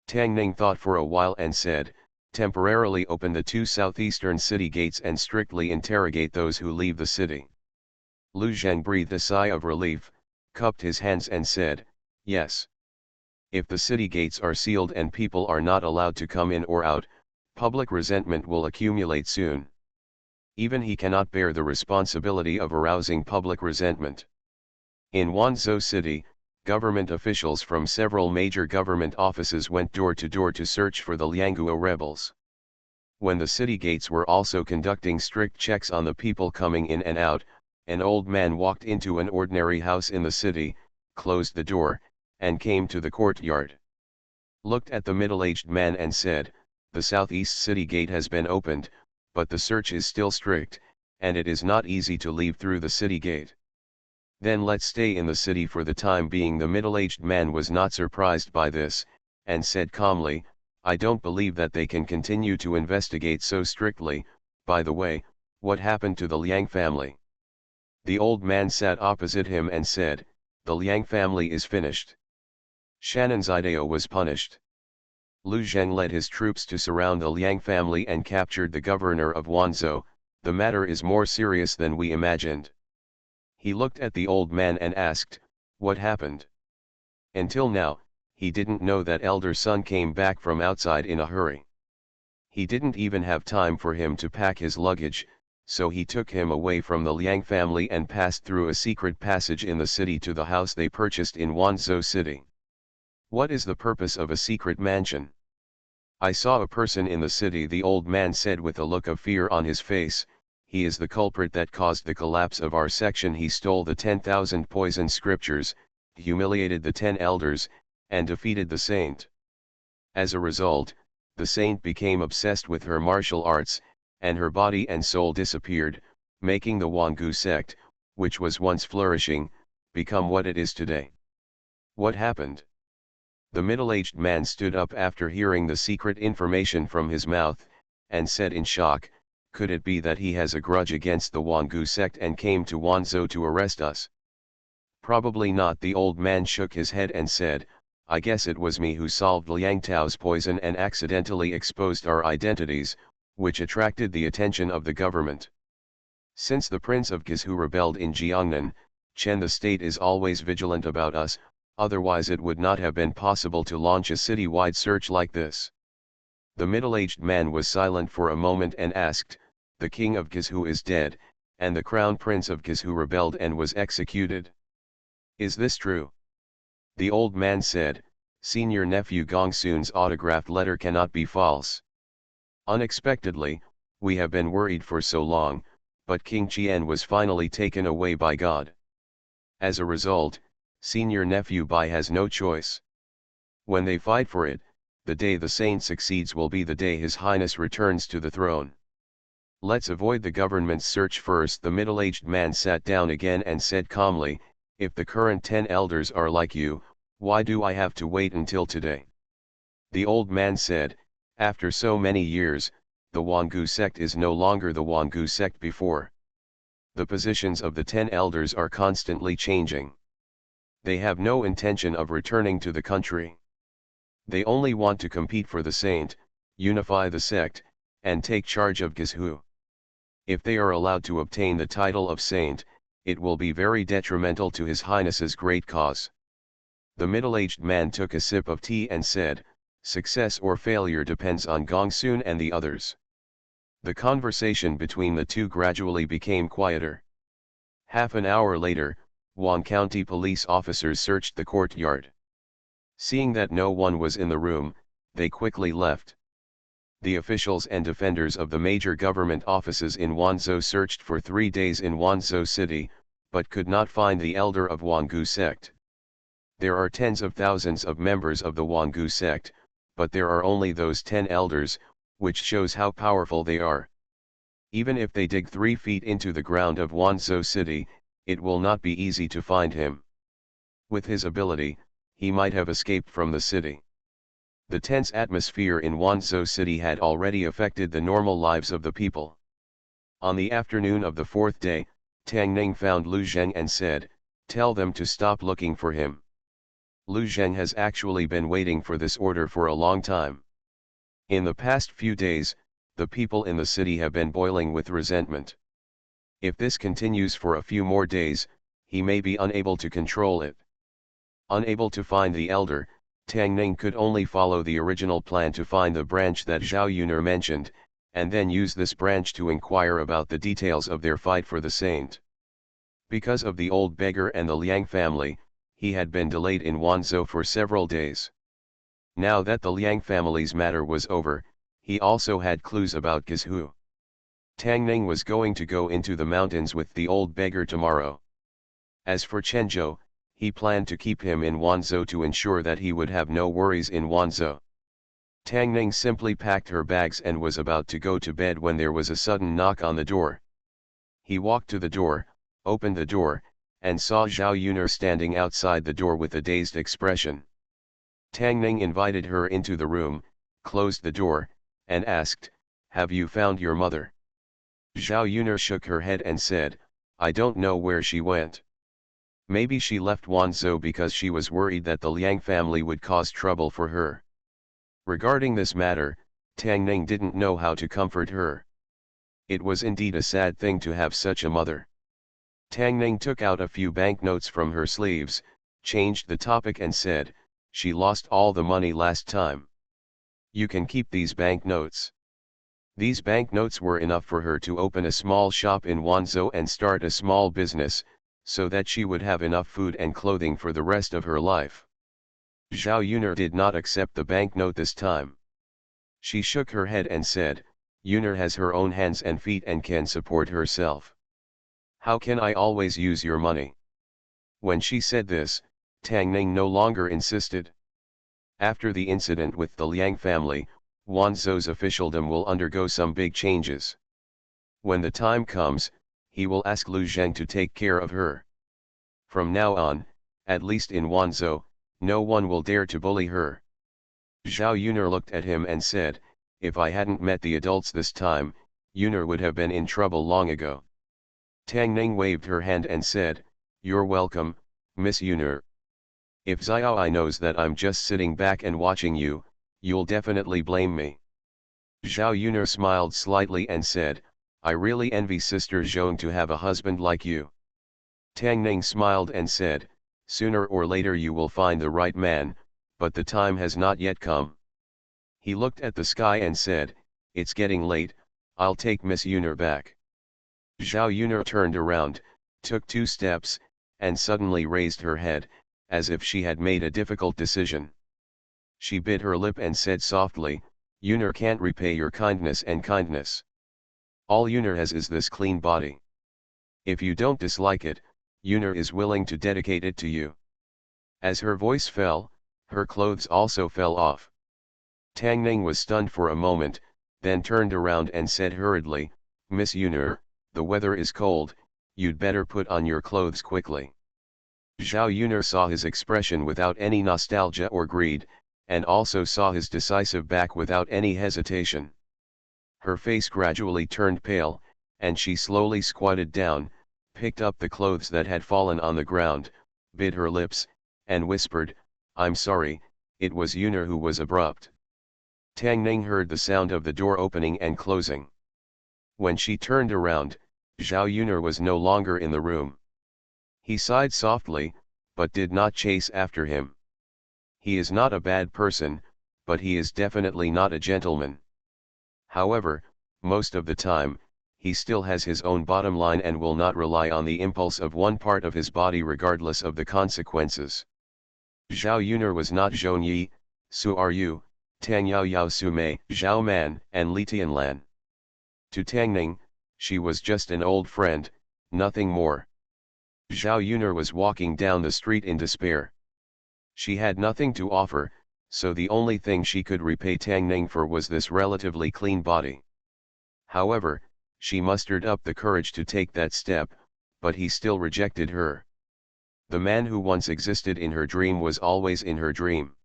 Tang Ning thought for a while and said, "Temporarily open the two southeastern city gates and strictly interrogate those who leave the city." Lu Zheng breathed a sigh of relief, cupped his hands and said, "Yes. If the city gates are sealed and people are not allowed to come in or out, public resentment will accumulate soon. Even he cannot bear the responsibility of arousing public resentment. In Wanzhou City, Government officials from several major government offices went door to door to search for the Lianguo rebels. When the city gates were also conducting strict checks on the people coming in and out, an old man walked into an ordinary house in the city, closed the door, and came to the courtyard. Looked at the middle-aged man and said, "The southeast city gate has been opened, but the search is still strict, and it is not easy to leave through the city gate. Then let's stay in the city for the time being." The middle-aged man was not surprised by this, and said calmly, "I don't believe that they can continue to investigate so strictly. By the way, what happened to the Liang family?" The old man sat opposite him and said, "The Liang family is finished. Shannon Zidao was punished. Lu Zheng led his troops to surround the Liang family and captured the governor of Wanzhou. The matter is more serious than we imagined." He looked at the old man and asked, "What happened?" Until now, he didn't know that elder son came back from outside in a hurry. He didn't even have time for him to pack his luggage, so he took him away from the Liang family and passed through a secret passage in the city to the house they purchased in Wanzhou City. "What is the purpose of a secret mansion?" "I saw a person in the city," the old man said with a look of fear on his face. "He is the culprit that caused the collapse of our section. He stole the 10,000 poison scriptures, humiliated the 10 elders, and defeated the saint. As a result, the saint became obsessed with her martial arts, and her body and soul disappeared, making the Wangu sect, which was once flourishing, become what it is today." "What happened?" The middle-aged man stood up after hearing the secret information from his mouth, and said in shock, "Could it be that he has a grudge against the Wangu sect and came to Wanzhou to arrest us?" "Probably not." The old man shook his head and said, "I guess it was me who solved Liang Tao's poison and accidentally exposed our identities, which attracted the attention of the government. Since the Prince of Guizhou rebelled in Jiangnan, Chen, the state is always vigilant about us, otherwise it would not have been possible to launch a city-wide search like this." The middle-aged man was silent for a moment and asked, "The king of Guizhou is dead, and the crown prince of Guizhou rebelled and was executed. Is this true?" The old man said, "Senior nephew Gongsun's autographed letter cannot be false. Unexpectedly, we have been worried for so long, but King Qian was finally taken away by God. As a result, senior nephew Bai has no choice. When they fight for it, the day the saint succeeds will be the day His Highness returns to the throne. Let's avoid the government's search first." The middle-aged man sat down again and said calmly, "If the current 10 elders are like you, why do I have to wait until today?" The old man said, "After so many years, the Wangu sect is no longer the Wangu sect before. The positions of the 10 elders are constantly changing. They have no intention of returning to the country. They only want to compete for the saint, unify the sect, and take charge of Guizhou. If they are allowed to obtain the title of saint, it will be very detrimental to His Highness's great cause." The middle-aged man took a sip of tea and said, "Success or failure depends on Gongsun and the others." The conversation between the two gradually became quieter. Half an hour later, Wang County police officers searched the courtyard. Seeing that no one was in the room, they quickly left. The officials and defenders of the major government offices in Wanzhou searched for 3 days in Wanzhou City, but could not find the elder of Wangu sect. There are tens of thousands of members of the Wangu sect, but there are only those 10 elders, which shows how powerful they are. Even if they dig 3 feet into the ground of Wanzhou City, it will not be easy to find him. With his ability, he might have escaped from the city. The tense atmosphere in Wanzhou City had already affected the normal lives of the people. On the afternoon of the 4th day, Tang Ning found Lu Zheng and said, "Tell them to stop looking for him." Lu Zheng has actually been waiting for this order for a long time. In the past few days, the people in the city have been boiling with resentment. If this continues for a few more days, he may be unable to control it. Unable to find the elder, Tang Ning could only follow the original plan to find the branch that Zhao Yuner mentioned, and then use this branch to inquire about the details of their fight for the saint. Because of the old beggar and the Liang family, he had been delayed in Wanzhou for several days. Now that the Liang family's matter was over, he also had clues about Gizhu. Tang Ning was going to go into the mountains with the old beggar tomorrow. As for Chen Zhou, he planned to keep him in Wanzhou to ensure that he would have no worries in Wanzhou. Tang Ning simply packed her bags and was about to go to bed when there was a sudden knock on the door. He walked to the door, opened the door, and saw Zhao Yuner standing outside the door with a dazed expression. Tang Ning invited her into the room, closed the door, and asked, "Have you found your mother?" Zhao Yuner shook her head and said, "I don't know where she went. Maybe she left Wanzhou because she was worried that the Liang family would cause trouble for her." Regarding this matter, Tang Ning didn't know how to comfort her. It was indeed a sad thing to have such a mother. Tang Ning took out a few banknotes from her sleeves, changed the topic and said, "She lost all the money last time. You can keep these banknotes." These banknotes were enough for her to open a small shop in Wanzhou and start a small business, so that she would have enough food and clothing for the rest of her life. Zhao Yuner did not accept the banknote this time. She shook her head and said, "Yuner has her own hands and feet and can support herself. How can I always use your money?" When she said this, Tang Ning no longer insisted. After the incident with the Liang family, Wanzhou's officialdom will undergo some big changes. When the time comes, he will ask Lu Zheng to take care of her. From now on, at least in Wanzhou, no one will dare to bully her. Zhao Yuner looked at him and said, "If I hadn't met the adults this time, Yuner would have been in trouble long ago." Tang Ning waved her hand and said, "You're welcome, Miss Yuner. If Xiaoi knows that I'm just sitting back and watching you, you'll definitely blame me." Zhao Yuner smiled slightly and said, "I really envy Sister Zhong to have a husband like you." Tang Ning smiled and said, "Sooner or later you will find the right man, but the time has not yet come." He looked at the sky and said, "It's getting late, I'll take Miss Yuner back." Zhao Yuner turned around, took 2 steps, and suddenly raised her head, as if she had made a difficult decision. She bit her lip and said softly, "Yuner can't repay your kindness and kindness. All Yuner has is this clean body. If you don't dislike it, Yuner is willing to dedicate it to you." As her voice fell, her clothes also fell off. Tang Ning was stunned for a moment, then turned around and said hurriedly, "Miss Yuner, the weather is cold, you'd better put on your clothes quickly." Zhao Yuner saw his expression without any nostalgia or greed, and also saw his decisive back without any hesitation. Her face gradually turned pale, and she slowly squatted down, picked up the clothes that had fallen on the ground, bit her lips, and whispered, "I'm sorry, it was Yuner who was abrupt." Tang Ning heard the sound of the door opening and closing. When she turned around, Zhao Yuner was no longer in the room. He sighed softly, but did not chase after him. He is not a bad person, but he is definitely not a gentleman. However, most of the time, he still has his own bottom line and will not rely on the impulse of one part of his body regardless of the consequences. Zhao Yuner was not Zhong Yi, Su Ru, Tang Yao Yao Su Mei, Zhao Man, and Li Tianlan. To Tang Ning, she was just an old friend, nothing more. Zhao Yuner was walking down the street in despair. She had nothing to offer, so the only thing she could repay Tang Ning for was this relatively clean body. However, she mustered up the courage to take that step, but he still rejected her. The man who once existed in her dream was always in her dream.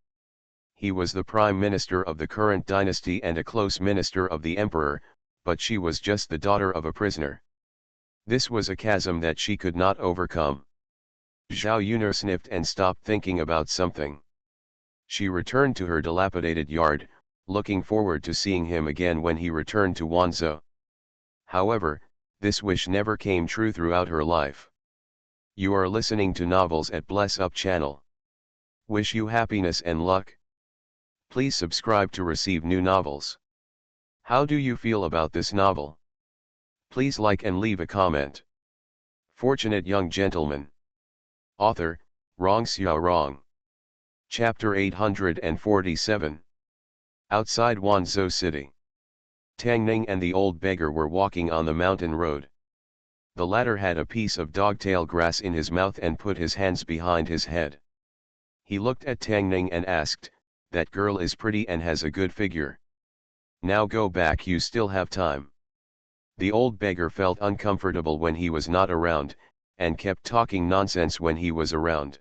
He was the prime minister of the current dynasty and a close minister of the emperor, but she was just the daughter of a prisoner. This was a chasm that she could not overcome. Zhao Yuner sniffed and stopped thinking about something. She returned to her dilapidated yard, looking forward to seeing him again when he returned to Wanzhou. However, this wish never came true throughout her life. You are listening to Novels at Bless Up channel. Wish you happiness and luck. Please subscribe to receive new novels. How do you feel about this novel? Please like and leave a comment. Fortunate Young Gentleman. Author, Wrong Xiao Wrong. Chapter 847. Outside Wanzhou City. Tang Ning and the old beggar were walking on the mountain road. The latter had a piece of dogtail grass in his mouth and put his hands behind his head. He looked at Tang Ning and asked, "That girl is pretty and has a good figure. Now go back, you still have time." The old beggar felt uncomfortable when he was not around, and kept talking nonsense when he was around.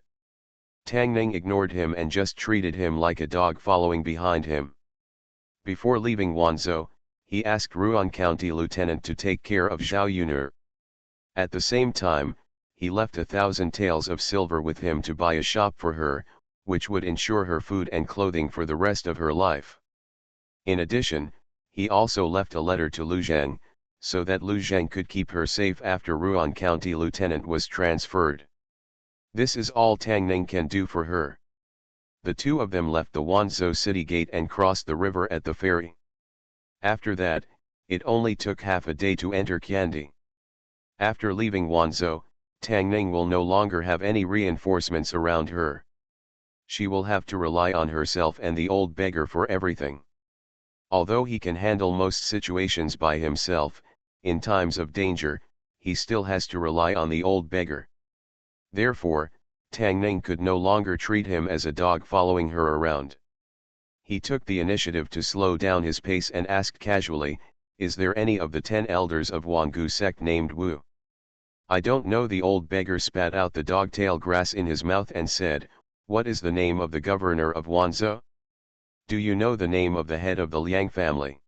Tang Ning ignored him and just treated him like a dog following behind him. Before leaving Wanzhou, he asked Ruan County Lieutenant to take care of Zhao Yun'er. At the same time, he left 1,000 taels of silver with him to buy a shop for her, which would ensure her food and clothing for the rest of her life. In addition, he also left a letter to Lu Zhang, so that Lu Zhang could keep her safe after Ruan County Lieutenant was transferred. This is all Tang Ning can do for her. The two of them left the Wanzhou city gate and crossed the river at the ferry. After that, it only took half a day to enter Qiandi. After leaving Wanzhou, Tang Ning will no longer have any reinforcements around her. She will have to rely on herself and the old beggar for everything. Although he can handle most situations by himself, in times of danger, he still has to rely on the old beggar. Therefore, Tang Ning could no longer treat him as a dog following her around. He took the initiative to slow down his pace and asked casually, "Is there any of the 10 elders of Wangu sect named Wu?" "I don't know." The old beggar spat out the dogtail grass in his mouth and said, "What is the name of the governor of Wanzhou? Do you know the name of the head of the Liang family?"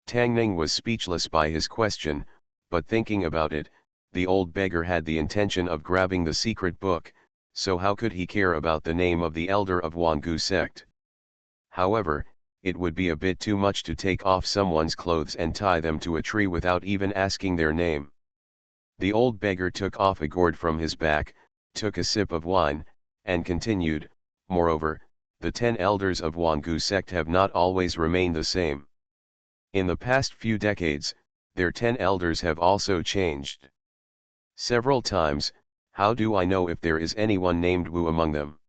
Tang Ning was speechless by his question, but thinking about it, the old beggar had the intention of grabbing the secret book, so how could he care about the name of the elder of Wangu sect? However, it would be a bit too much to take off someone's clothes and tie them to a tree without even asking their name. The old beggar took off a gourd from his back, took a sip of wine, and continued, "Moreover, the 10 elders of Wangu sect have not always remained the same. In the past few decades, their 10 elders have also changed several times. How do I know if there is anyone named Wu among them?"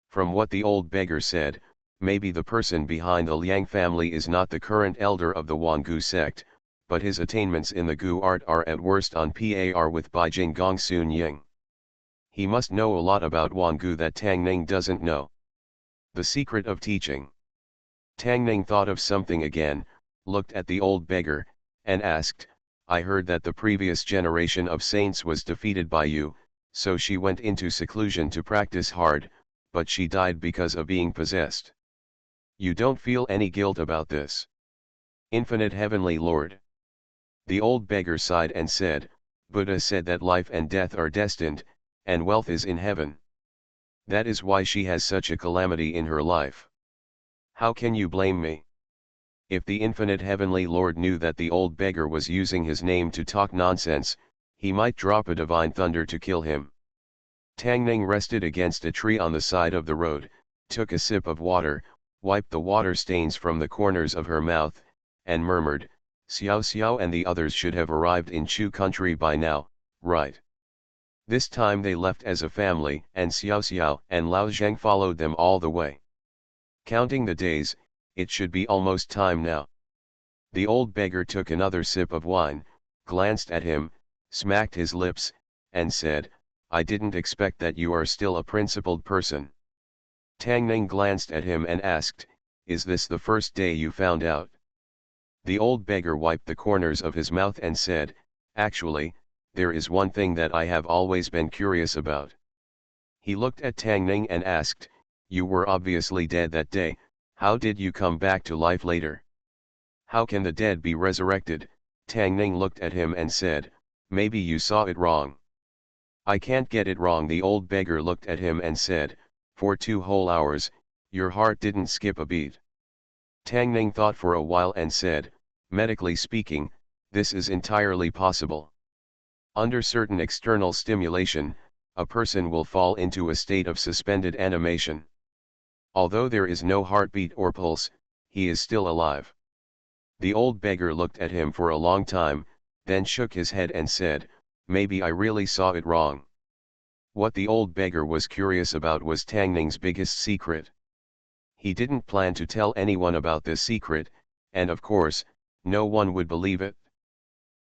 From what the old beggar said, maybe the person behind the Liang family is not the current elder of the Wangu sect, but his attainments in the Gu art are at worst on par with Beijing Gongsun Ying. He must know a lot about Wangu that Tang Ning doesn't know. The secret of teaching. Tang Ning thought of something again, looked at the old beggar, and asked, "I heard that the previous generation of saints was defeated by you, so she went into seclusion to practice hard, but she died because of being possessed. You don't feel any guilt about this?" "Infinite Heavenly Lord." The old beggar sighed and said, "Buddha said that life and death are destined, and wealth is in heaven. That is why she has such a calamity in her life. How can you blame me?" If the Infinite Heavenly Lord knew that the old beggar was using his name to talk nonsense, he might drop a divine thunder to kill him. Tang Ning rested against a tree on the side of the road, took a sip of water, wiped the water stains from the corners of her mouth, and murmured, "Xiao Xiao and the others should have arrived in Chu country by now, right?" This time they left as a family, and Xiao Xiao and Lao Zhang followed them all the way. Counting the days, it should be almost time now. The old beggar took another sip of wine, glanced at him, smacked his lips, and said, "I didn't expect that you are still a principled person." Tang Ning glanced at him and asked, "Is this the first day you found out?" The old beggar wiped the corners of his mouth and said, "Actually, there is one thing that I have always been curious about." He looked at Tang Ning and asked, "You were obviously dead that day, how did you come back to life later?" "How can the dead be resurrected?" Tang Ning looked at him and said, "Maybe you saw it wrong." "I can't get it wrong." The old beggar looked at him and said, "For 2 whole hours, your heart didn't skip a beat." Tang Ning thought for a while and said, "Medically speaking, this is entirely possible. Under certain external stimulation, a person will fall into a state of suspended animation. Although there is no heartbeat or pulse, he is still alive." The old beggar looked at him for a long time, then shook his head and said, "Maybe I really saw it wrong." What the old beggar was curious about was Tang Ning's biggest secret. He didn't plan to tell anyone about this secret, and of course, no one would believe it.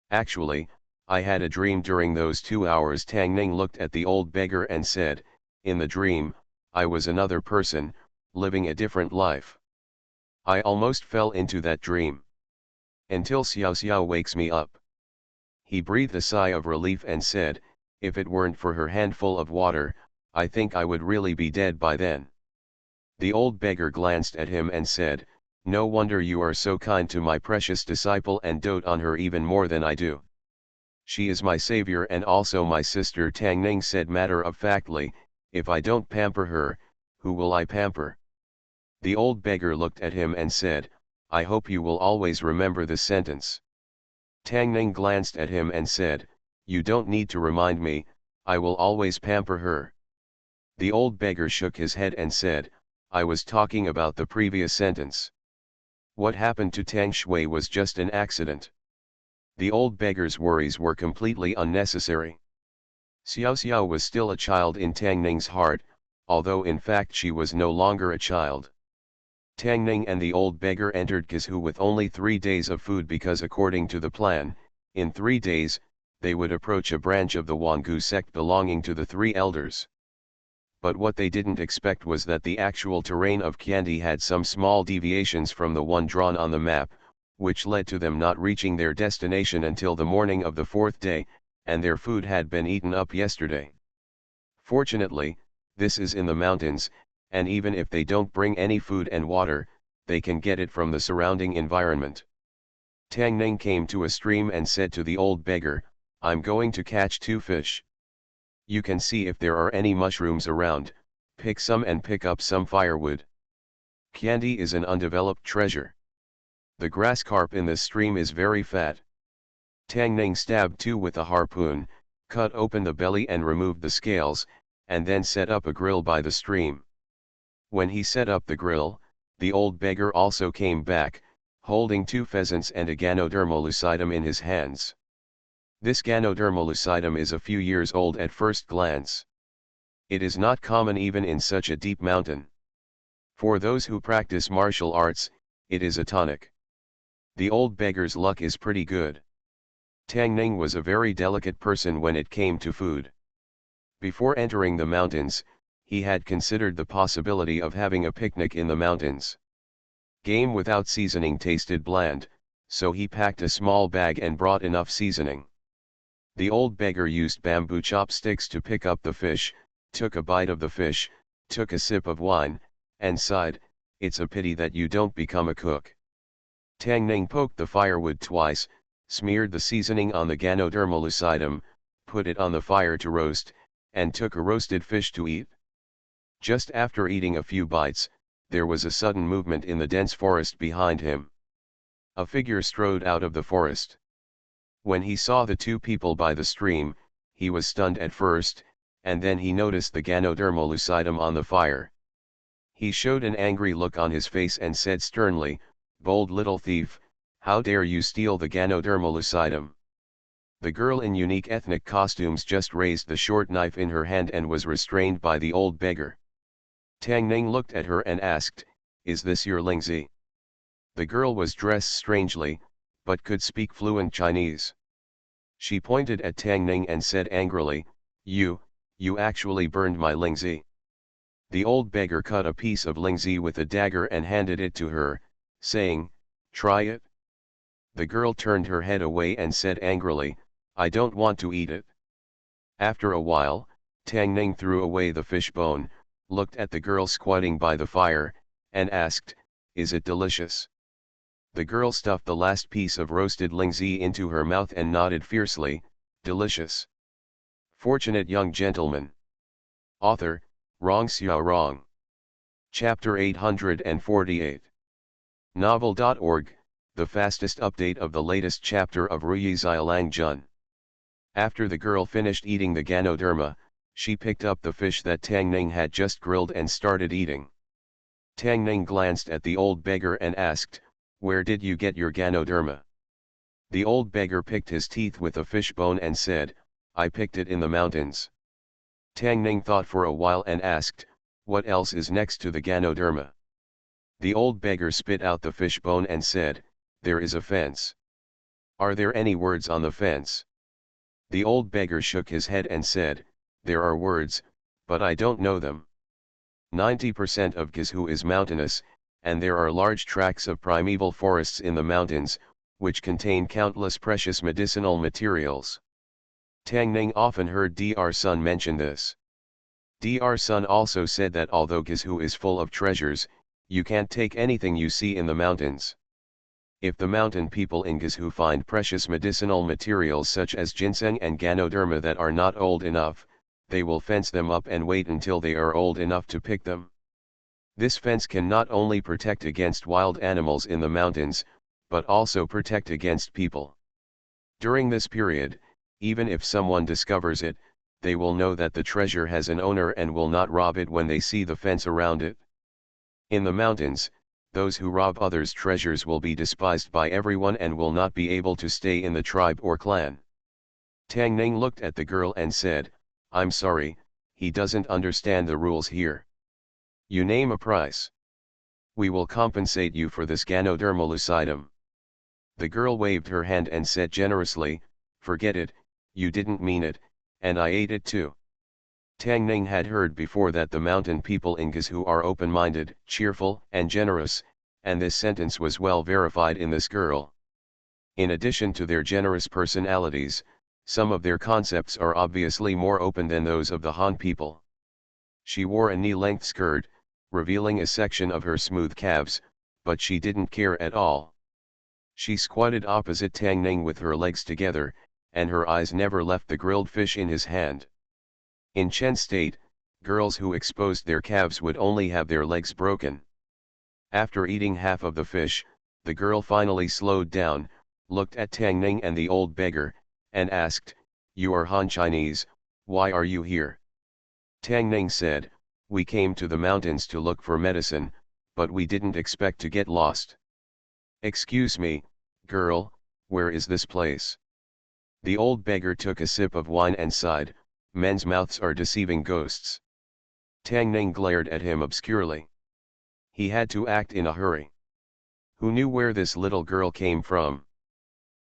Actually, I had a dream during those 2 hours. Tang Ning looked at the old beggar and said, in the dream, I was another person, living a different life. I almost fell into that dream. Until Xiao Xiao wakes me up. He breathed a sigh of relief and said, if it weren't for her handful of water, I think I would really be dead by then. The old beggar glanced at him and said, no wonder you are so kind to my precious disciple and dote on her even more than I do. She is my savior and also my sister. Tang Ning said matter-of-factly, if I don't pamper her, who will I pamper? The old beggar looked at him and said, I hope you will always remember this sentence. Tang Ning glanced at him and said, you don't need to remind me, I will always pamper her. The old beggar shook his head and said, I was talking about the previous sentence. What happened to Tang Shui was just an accident. The old beggar's worries were completely unnecessary. Xiao Xiao was still a child in Tang Ning's heart, although in fact she was no longer a child. Tang Ning and the old beggar entered Kazhu with only 3 days of food because according to the plan, in 3 days, they would approach a branch of the Wangu sect belonging to the 3 elders. But what they didn't expect was that the actual terrain of Kiandi had some small deviations from the one drawn on the map, which led to them not reaching their destination until the morning of the 4th day, and their food had been eaten up yesterday. Fortunately, this is in the mountains, and even if they don't bring any food and water, they can get it from the surrounding environment. Tang Ning came to a stream and said to the old beggar, I'm going to catch 2 fish. You can see if there are any mushrooms around, pick some and pick up some firewood. Kiandi is an undeveloped treasure. The grass carp in this stream is very fat. Tang Ning stabbed 2 with a harpoon, cut open the belly and removed the scales, and then set up a grill by the stream. When he set up the grill, the old beggar also came back, holding 2 pheasants and a Ganoderma lucidum in his hands. This Ganoderma lucidum is a few years old at first glance. It is not common even in such a deep mountain. For those who practice martial arts, it is a tonic. The old beggar's luck is pretty good. Tang Ning was a very delicate person when it came to food. Before entering the mountains, he had considered the possibility of having a picnic in the mountains. Game without seasoning tasted bland, so he packed a small bag and brought enough seasoning. The old beggar used bamboo chopsticks to pick up the fish, took a bite of the fish, took a sip of wine, and sighed, it's a pity that you don't become a cook. Tang Ning poked the firewood twice, smeared the seasoning on the Ganoderma lucidum, put it on the fire to roast, and took a roasted fish to eat. Just after eating a few bites, there was a sudden movement in the dense forest behind him. A figure strode out of the forest. When he saw the 2 people by the stream, he was stunned at first, and then he noticed the Ganoderma lucidum on the fire. He showed an angry look on his face and said sternly, bold little thief, how dare you steal the Ganoderma lucidum? The girl in unique ethnic costumes just raised the short knife in her hand and was restrained by the old beggar. Tang Ning looked at her and asked, is this your Lingzi? The girl was dressed strangely, but could speak fluent Chinese. She pointed at Tang Ning and said angrily, you actually burned my Lingzi. The old beggar cut a piece of Lingzi with a dagger and handed it to her, saying, try it. The girl turned her head away and said angrily, I don't want to eat it. After a while, Tang Ning threw away the fish bone, looked at the girl squatting by the fire, and asked, is it delicious? The girl stuffed the last piece of roasted Lingzi into her mouth and nodded fiercely, delicious. Fortunate young gentleman. Author, Rong Xiao Rong. Chapter 848. Novel.org, the fastest update of the latest chapter of Ruyi Xiaolang Jun. After the girl finished eating the Ganoderma, she picked up the fish that Tang Ning had just grilled and started eating. Tang Ning glanced at the old beggar and asked, where did you get your Ganoderma? The old beggar picked his teeth with a fish bone and said, I picked it in the mountains. Tang Ning thought for a while and asked, what else is next to the Ganoderma? The old beggar spit out the fish bone and said, there is a fence. Are there any words on the fence? The old beggar shook his head and said, there are words, but I don't know them. 90% of Guizhou is mountainous, and there are large tracts of primeval forests in the mountains, which contain countless precious medicinal materials. Tang Ning often heard Dr. Sun mention this. Dr. Sun also said that although Guizhou is full of treasures, you can't take anything you see in the mountains. If the mountain people in Guizhou find precious medicinal materials such as ginseng and ganoderma that are not old enough, they will fence them up and wait until they are old enough to pick them. This fence can not only protect against wild animals in the mountains, but also protect against people. During this period, even if someone discovers it, they will know that the treasure has an owner and will not rob it when they see the fence around it. In the mountains, those who rob others' treasures will be despised by everyone and will not be able to stay in the tribe or clan. Tang Ning looked at the girl and said, I'm sorry, he doesn't understand the rules here. You name a price. We will compensate you for this Ganoderma lucidum. The girl waved her hand and said generously, forget it, you didn't mean it, and I ate it too. Tang Ning had heard before that the mountain people in Guizhou are open-minded, cheerful, and generous, and this sentence was well verified in this girl. In addition to their generous personalities, some of their concepts are obviously more open than those of the Han people. She wore a knee-length skirt, revealing a section of her smooth calves, but she didn't care at all. She squatted opposite Tang Ning with her legs together, and her eyes never left the grilled fish in his hand. In Chen State, girls who exposed their calves would only have their legs broken. After eating half of the fish, the girl finally slowed down, looked at Tang Ning and the old beggar, and asked, you are Han Chinese, why are you here? Tang Ning said, we came to the mountains to look for medicine, but we didn't expect to get lost. Excuse me, girl, where is this place? The old beggar took a sip of wine and sighed, men's mouths are deceiving ghosts. Tang Ning glared at him obscurely. He had to act in a hurry. Who knew where this little girl came from?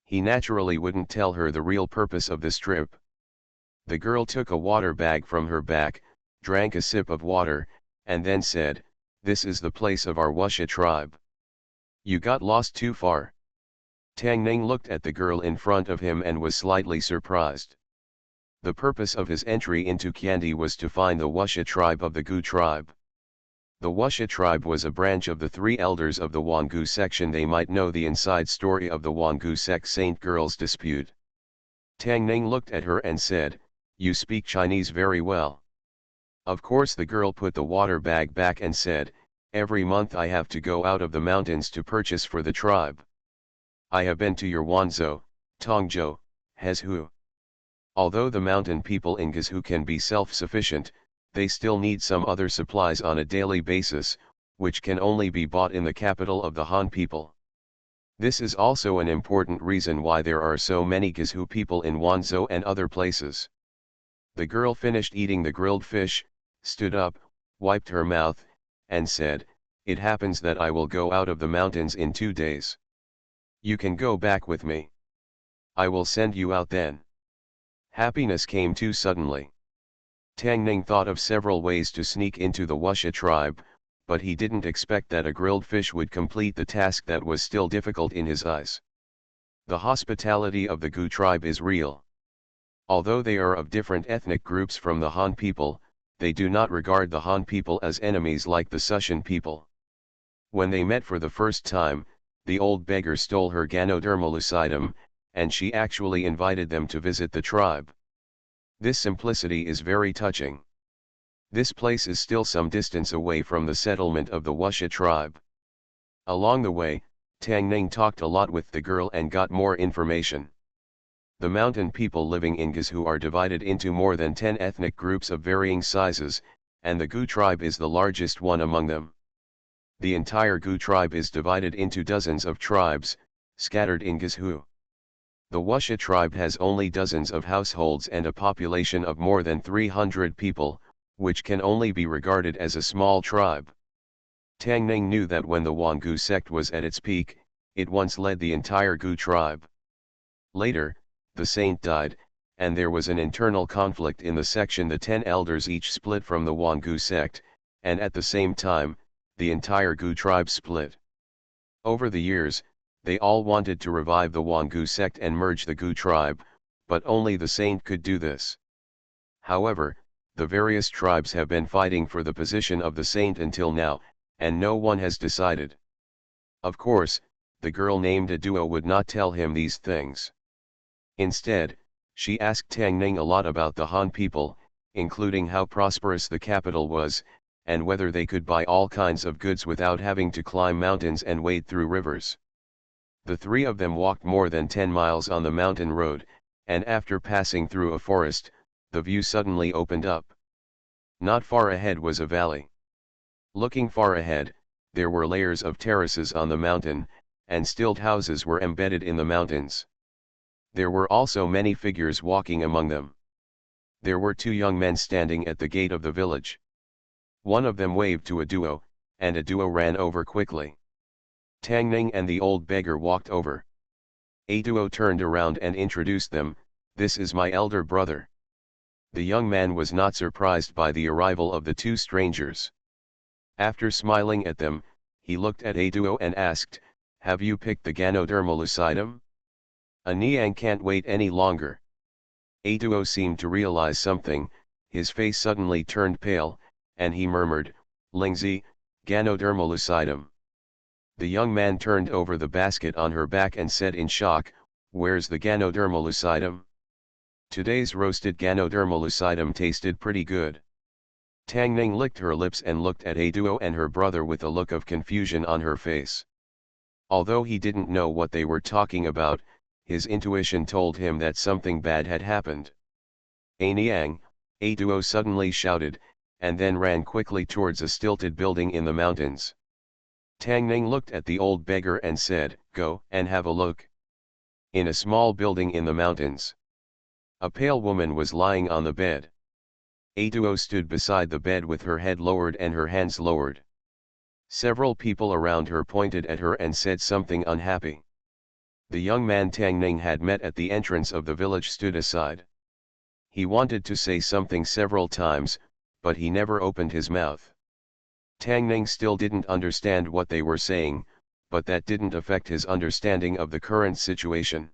He naturally wouldn't tell her the real purpose of this trip. The girl took a water bag from her back, drank a sip of water, and then said, this is the place of our Wuxia tribe. You got lost too far. Tang Ning looked at the girl in front of him and was slightly surprised. The purpose of his entry into Qiandi was to find the Wuxia tribe of the Gu tribe. The Wuxia tribe was a branch of the three elders of the Wangu section. They might know the inside story of the Wangu sect Saint Girls dispute. Tang Ning looked at her and said, you speak Chinese very well. Of course the girl put the water bag back and said, every month I have to go out of the mountains to purchase for the tribe. I have been to your Wanzhou, Tongzhou, Hezhou. Although the mountain people in Guizhou can be self-sufficient, they still need some other supplies on a daily basis, which can only be bought in the capital of the Han people. This is also an important reason why there are so many Guizhou people in Wanzhou and other places. The girl finished eating the grilled fish, stood up, wiped her mouth, and said, it happens that I will go out of the mountains in 2 days. You can go back with me. I will send you out then. Happiness came too suddenly. Tang Ning thought of several ways to sneak into the Wuxia tribe, but he didn't expect that a grilled fish would complete the task that was still difficult in his eyes. The hospitality of the Gu tribe is real. Although they are of different ethnic groups from the Han people, they do not regard the Han people as enemies like the Sushan people. When they met for the first time, the old beggar stole her Ganoderma lucidum, and she actually invited them to visit the tribe. This simplicity is very touching. This place is still some distance away from the settlement of the Wuxia tribe. Along the way, Tang Ning talked a lot with the girl and got more information. The mountain people living in Guizhou are divided into more than 10 ethnic groups of varying sizes, and the Gu tribe is the largest one among them. The entire Gu tribe is divided into dozens of tribes, scattered in Guizhou. The Wuxia tribe has only dozens of households and a population of more than 300 people, which can only be regarded as a small tribe. Tang Ning knew that when the Wangu sect was at its peak, it once led the entire Gu tribe. Later, the saint died, and there was an internal conflict in the section. The 10 elders each split from the Wangu sect, and at the same time, the entire Gu tribe split. Over the years, they all wanted to revive the Wangu sect and merge the Gu tribe, but only the saint could do this. However, the various tribes have been fighting for the position of the saint until now, and no one has decided. Of course, the girl named Aduo would not tell him these things. Instead, she asked Tang Ning a lot about the Han people, including how prosperous the capital was, and whether they could buy all kinds of goods without having to climb mountains and wade through rivers. The three of them walked more than 10 miles on the mountain road, and after passing through a forest, the view suddenly opened up. Not far ahead was a valley. Looking far ahead, there were layers of terraces on the mountain, and stilt houses were embedded in the mountains. There were also many figures walking among them. There were 2 young men standing at the gate of the village. One of them waved to Aduo, and Aduo ran over quickly. Tang Ning and the old beggar walked over. Aduo turned around and introduced them, "This is my elder brother." The young man was not surprised by the arrival of the 2 strangers. After smiling at them, he looked at Aduo and asked, "Have you picked the Ganodermalucidum? A Niang can't wait any longer." Aduo seemed to realize something, his face suddenly turned pale, and he murmured, "Lingzi, Ganodermalucidum." The young man turned over the basket on her back and said in shock, "Where's the Ganodermalucidum? Today's roasted Ganodermalucidum tasted pretty good." Tang Ning licked her lips and looked at Aduo and her brother with a look of confusion on her face. Although he didn't know what they were talking about, his intuition told him that something bad had happened. "A Niang," Aduo suddenly shouted, and then ran quickly towards a stilted building in the mountains. Tang Ning looked at the old beggar and said, "Go and have a look." In a small building in the mountains, a pale woman was lying on the bed. Aduo stood beside the bed with her head lowered and her hands lowered. Several people around her pointed at her and said something unhappy. The young man Tang Ning had met at the entrance of the village stood aside. He wanted to say something several times, but he never opened his mouth. Tang Ning still didn't understand what they were saying, but that didn't affect his understanding of the current situation.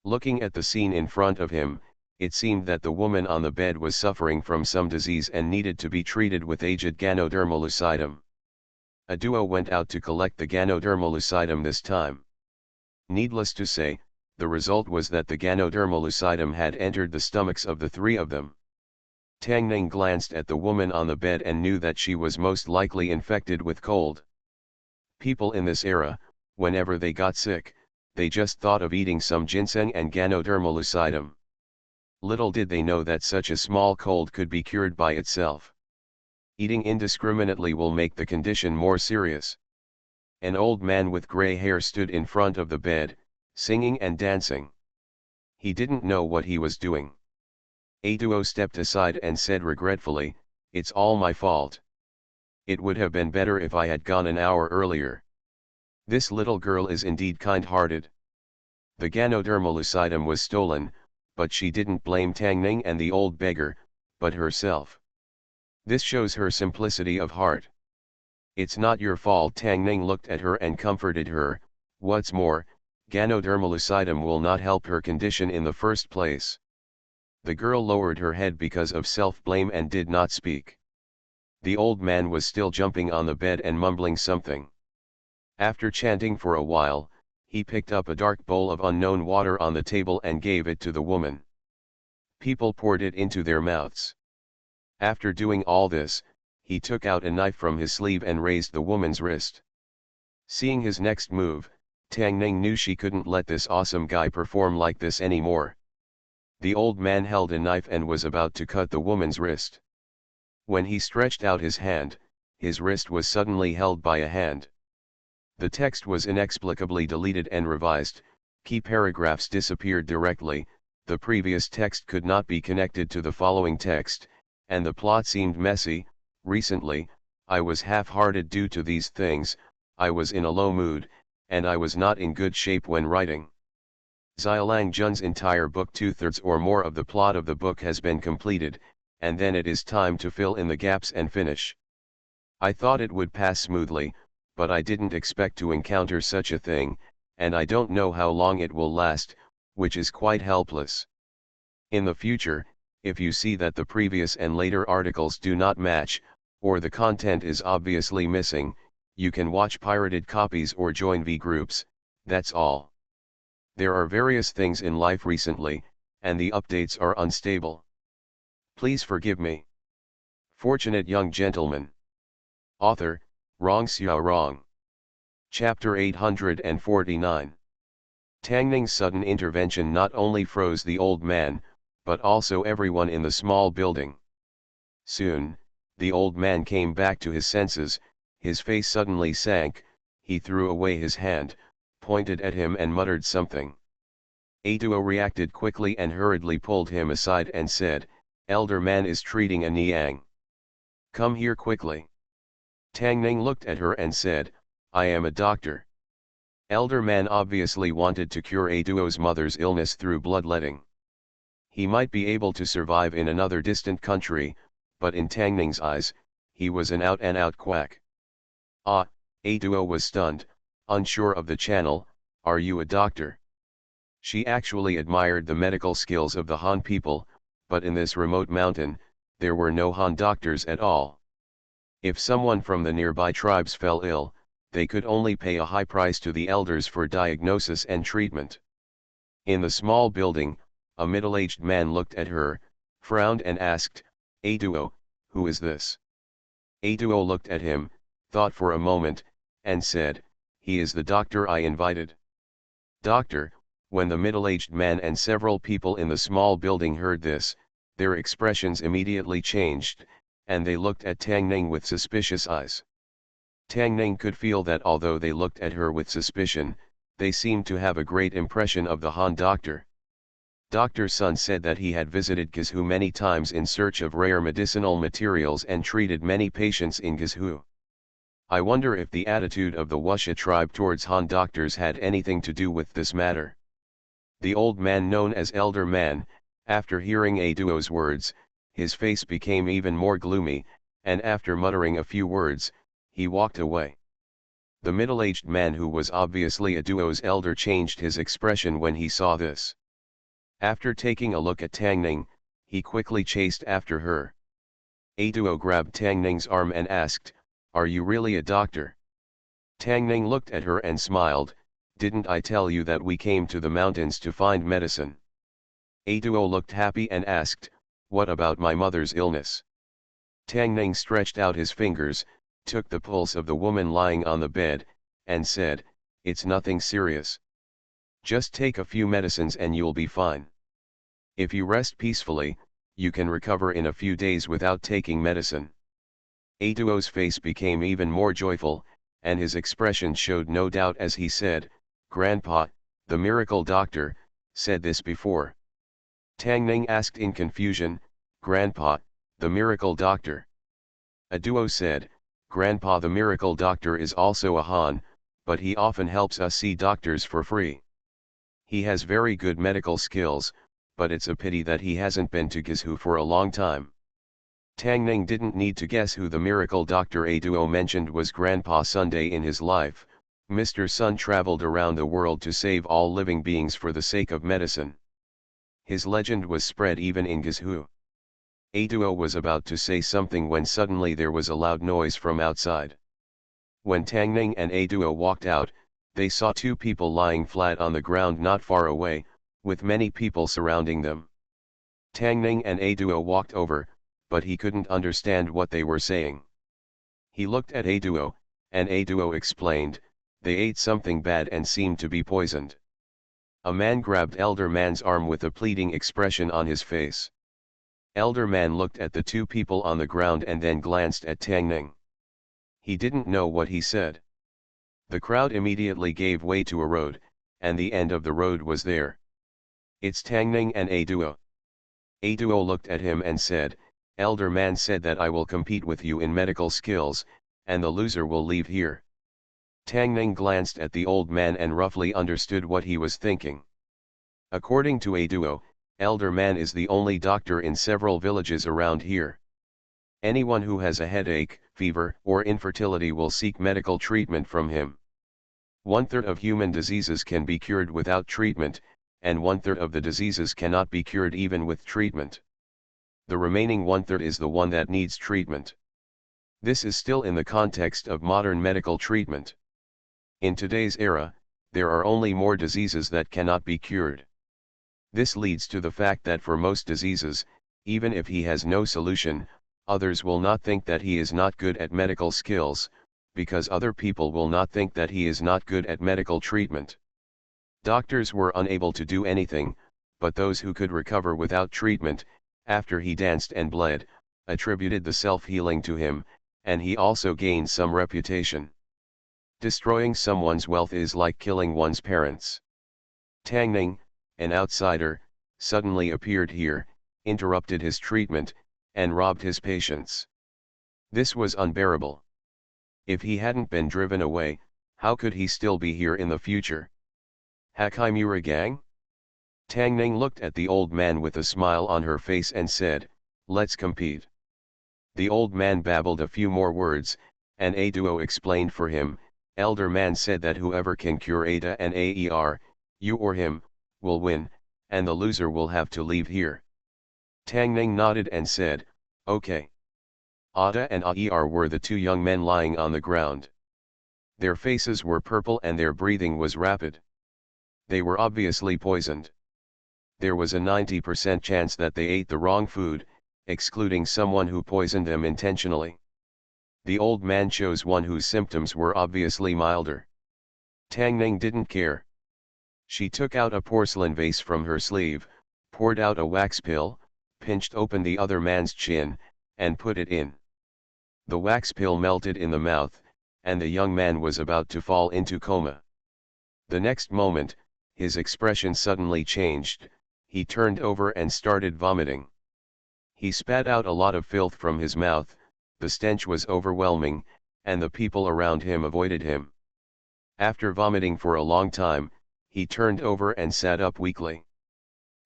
Looking at the scene in front of him, it seemed that the woman on the bed was suffering from some disease and needed to be treated with aged Ganodermalucidum. Aduo went out to collect the Ganodermalucidum this time. Needless to say, the result was that the Ganodermalucidum had entered the stomachs of the 3 of them. Tang Ning glanced at the woman on the bed and knew that she was most likely infected with cold. People in this era, whenever they got sick, they just thought of eating some ginseng and Ganodermalucidum. Little did they know that such a small cold could be cured by itself. Eating indiscriminately will make the condition more serious. An old man with gray hair stood in front of the bed, singing and dancing. He didn't know what he was doing. Aduo stepped aside and said regretfully, "It's all my fault. It would have been better if I had gone an hour earlier. This little girl is indeed kind-hearted." The Ganodermalucidum was stolen, but she didn't blame Tang Ning and the old beggar, but herself. This shows her simplicity of heart. "It's not your fault." Tang Ning looked at her and comforted her. "What's more, Ganodermalucidum will not help her condition in the first place." The girl lowered her head because of self-blame and did not speak. The old man was still jumping on the bed and mumbling something. After chanting for a while, he picked up a dark bowl of unknown water on the table and gave it to the woman. People poured it into their mouths. After doing all this, he took out a knife from his sleeve and raised the woman's wrist. Seeing his next move, Tang Ning knew she couldn't let this awesome guy perform like this anymore. The old man held a knife and was about to cut the woman's wrist. When he stretched out his hand, his wrist was suddenly held by a hand. The text was inexplicably deleted and revised, Key paragraphs disappeared directly, the previous text could not be connected to the following text, and the plot seemed messy. Recently, I was half-hearted due to these things, I was in a low mood, and I was not in good shape when writing. Xiaolang Jun's entire book, 2/3 or more of the plot of the book has been completed, and then it is time to fill in the gaps and finish. I thought it would pass smoothly, but I didn't expect to encounter such a thing, and I don't know how long it will last, which is quite helpless. In the future, if you see that the previous and later articles do not match, or the content is obviously missing, you can watch pirated copies or join V groups, that's all. There are various things in life recently, and the updates are unstable. Please forgive me. Fortunate Young Gentleman. Author, Rong Xiao Rong. Chapter 849. Tang Ning's sudden intervention not only froze the old man, but also everyone in the small building. Soon, the old man came back to his senses, his face suddenly sank, he threw away his hand, pointed at him and muttered something. A Duo reacted quickly and hurriedly pulled him aside and said, "Elder man is treating a Niang. Come here quickly." Tang Ning looked at her and said, "I am a doctor." Elder man obviously wanted to cure A Duo's mother's illness through bloodletting. He might be able to survive in another distant country, but in Tang Ning's eyes, he was an out-and-out quack. Ah, A Duo was stunned, unsure of the channel. "Are you a doctor?" She actually admired the medical skills of the Han people, but in this remote mountain, there were no Han doctors at all. If someone from the nearby tribes fell ill, they could only pay a high price to the elders for diagnosis and treatment. In the small building, a middle-aged man looked at her, frowned and asked, "A Duo, who is this?" A Duo looked at him, thought for a moment, and said, "He is the doctor I invited." Doctor. When the middle-aged man and several people in the small building heard this, their expressions immediately changed, and they looked at Tang Ning with suspicious eyes. Tang Ning could feel that although they looked at her with suspicion, they seemed to have a great impression of the Han doctor. Dr. Sun said that he had visited Guizhou many times in search of rare medicinal materials and treated many patients in Guizhou. I wonder if the attitude of the Wuxia tribe towards Han doctors had anything to do with this matter. The old man known as Elder Man, after hearing A Duo's words, his face became even more gloomy, and after muttering a few words, he walked away. The middle-aged man who was obviously A Duo's elder changed his expression when he saw this. After taking a look at Tang Ning, he quickly chased after her. A Duo grabbed Tang Ning's arm and asked, "Are you really a doctor?" Tang Ning looked at her and smiled, "Didn't I tell you that we came to the mountains to find medicine?" A Duo looked happy and asked, "What about my mother's illness?" Tang Ning stretched out his fingers, took the pulse of the woman lying on the bed, and said, "It's nothing serious. Just take a few medicines and you'll be fine. If you rest peacefully, you can recover in a few days without taking medicine." A Duo's face became even more joyful, and his expression showed no doubt as he said, "Grandpa, the miracle doctor, said this before." Tang Ning asked in confusion, "Grandpa, the miracle doctor?" A Duo said, "Grandpa, the miracle doctor is also a Han, but he often helps us see doctors for free. He has very good medical skills, but it's a pity that he hasn't been to Guizhou for a long time." Tang Ning didn't need to guess who the miracle doctor A Duo mentioned was Grandpa Sunday in his life. Mr. Sun traveled around the world to save all living beings for the sake of medicine. His legend was spread even in Guizhou. A Duo was about to say something when suddenly there was a loud noise from outside. When Tang Ning and A Duo walked out, they saw two people lying flat on the ground not far away, with many people surrounding them. Tang Ning and A Duo walked over, but he couldn't understand what they were saying. He looked at A Duo, and A Duo explained, "They ate something bad and seemed to be poisoned." A man grabbed Elder Man's arm with a pleading expression on his face. Elder Man looked at the two people on the ground and then glanced at Tang Ning. He didn't know what he said. The crowd immediately gave way to a road, and the end of the road was there. It's Tangning and a duo. A duo looked at him and said, "Elder man said that I will compete with you in medical skills, and the loser will leave here." Tangning glanced at the old man and roughly understood what he was thinking. According to a duo, Elder man is the only doctor in several villages around here. Anyone who has a headache, fever, or infertility will seek medical treatment from him. 1/3 of human diseases can be cured without treatment, and 1/3 of the diseases cannot be cured even with treatment. The remaining 1/3 is the one that needs treatment. This is still in the context of modern medical treatment. In today's era, there are only more diseases that cannot be cured. This leads to the fact that for most diseases, even if he has no solution, others will not think that he is not good at medical skills, because other people will not think that he is not good at medical treatment. Doctors were unable to do anything, but those who could recover without treatment, after he danced and bled, attributed the self-healing to him, and he also gained some reputation. Destroying someone's wealth is like killing one's parents. Tangning, an outsider, suddenly appeared here, interrupted his treatment, and robbed his patients. This was unbearable. If he hadn't been driven away, how could he still be here in the future? Hakimura gang? Tangning looked at the old man with a smile on her face and said, "Let's compete." The old man babbled a few more words, and a duo explained for him. Elder man said that whoever can cure Ada and Aer, you or him, will win, and the loser will have to leave here. Tangning nodded and said, "Okay." Ada and Aer were the two young men lying on the ground. Their faces were purple and their breathing was rapid. They were obviously poisoned. There was a 90% chance that they ate the wrong food, excluding someone who poisoned them intentionally. The old man chose one whose symptoms were obviously milder. Tangning didn't care. She took out a porcelain vase from her sleeve, poured out a wax pill, pinched open the other man's chin, and put it in. The wax pill melted in the mouth, and the young man was about to fall into coma. The next moment, his expression suddenly changed, he turned over and started vomiting. He spat out a lot of filth from his mouth, the stench was overwhelming, and the people around him avoided him. After vomiting for a long time, he turned over and sat up weakly.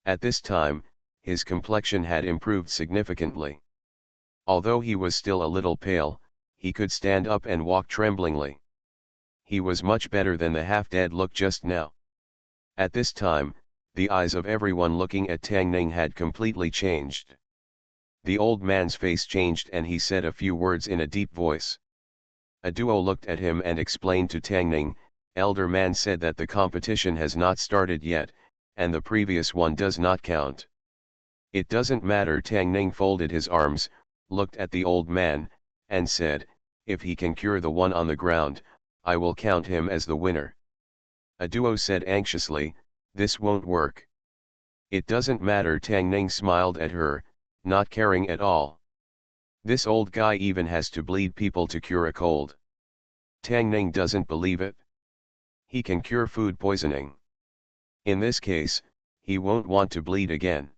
At this time, his complexion had improved significantly. Although he was still a little pale, he could stand up and walk tremblingly. He was much better than the half-dead look just now. At this time, the eyes of everyone looking at Tangning had completely changed. The old man's face changed and he said a few words in a deep voice. A duo looked at him and explained to Tangning, "Elder man said that the competition has not started yet, and the previous one does not count." "It doesn't matter." Tangning folded his arms, looked at the old man, and said, "If he can cure the one on the ground, I will count him as the winner." A duo said anxiously, "This won't work." "It doesn't matter." Tangning smiled at her, not caring at all. "This old guy even has to bleed people to cure a cold." Tangning doesn't believe it. He can cure food poisoning. In this case, he won't want to bleed again.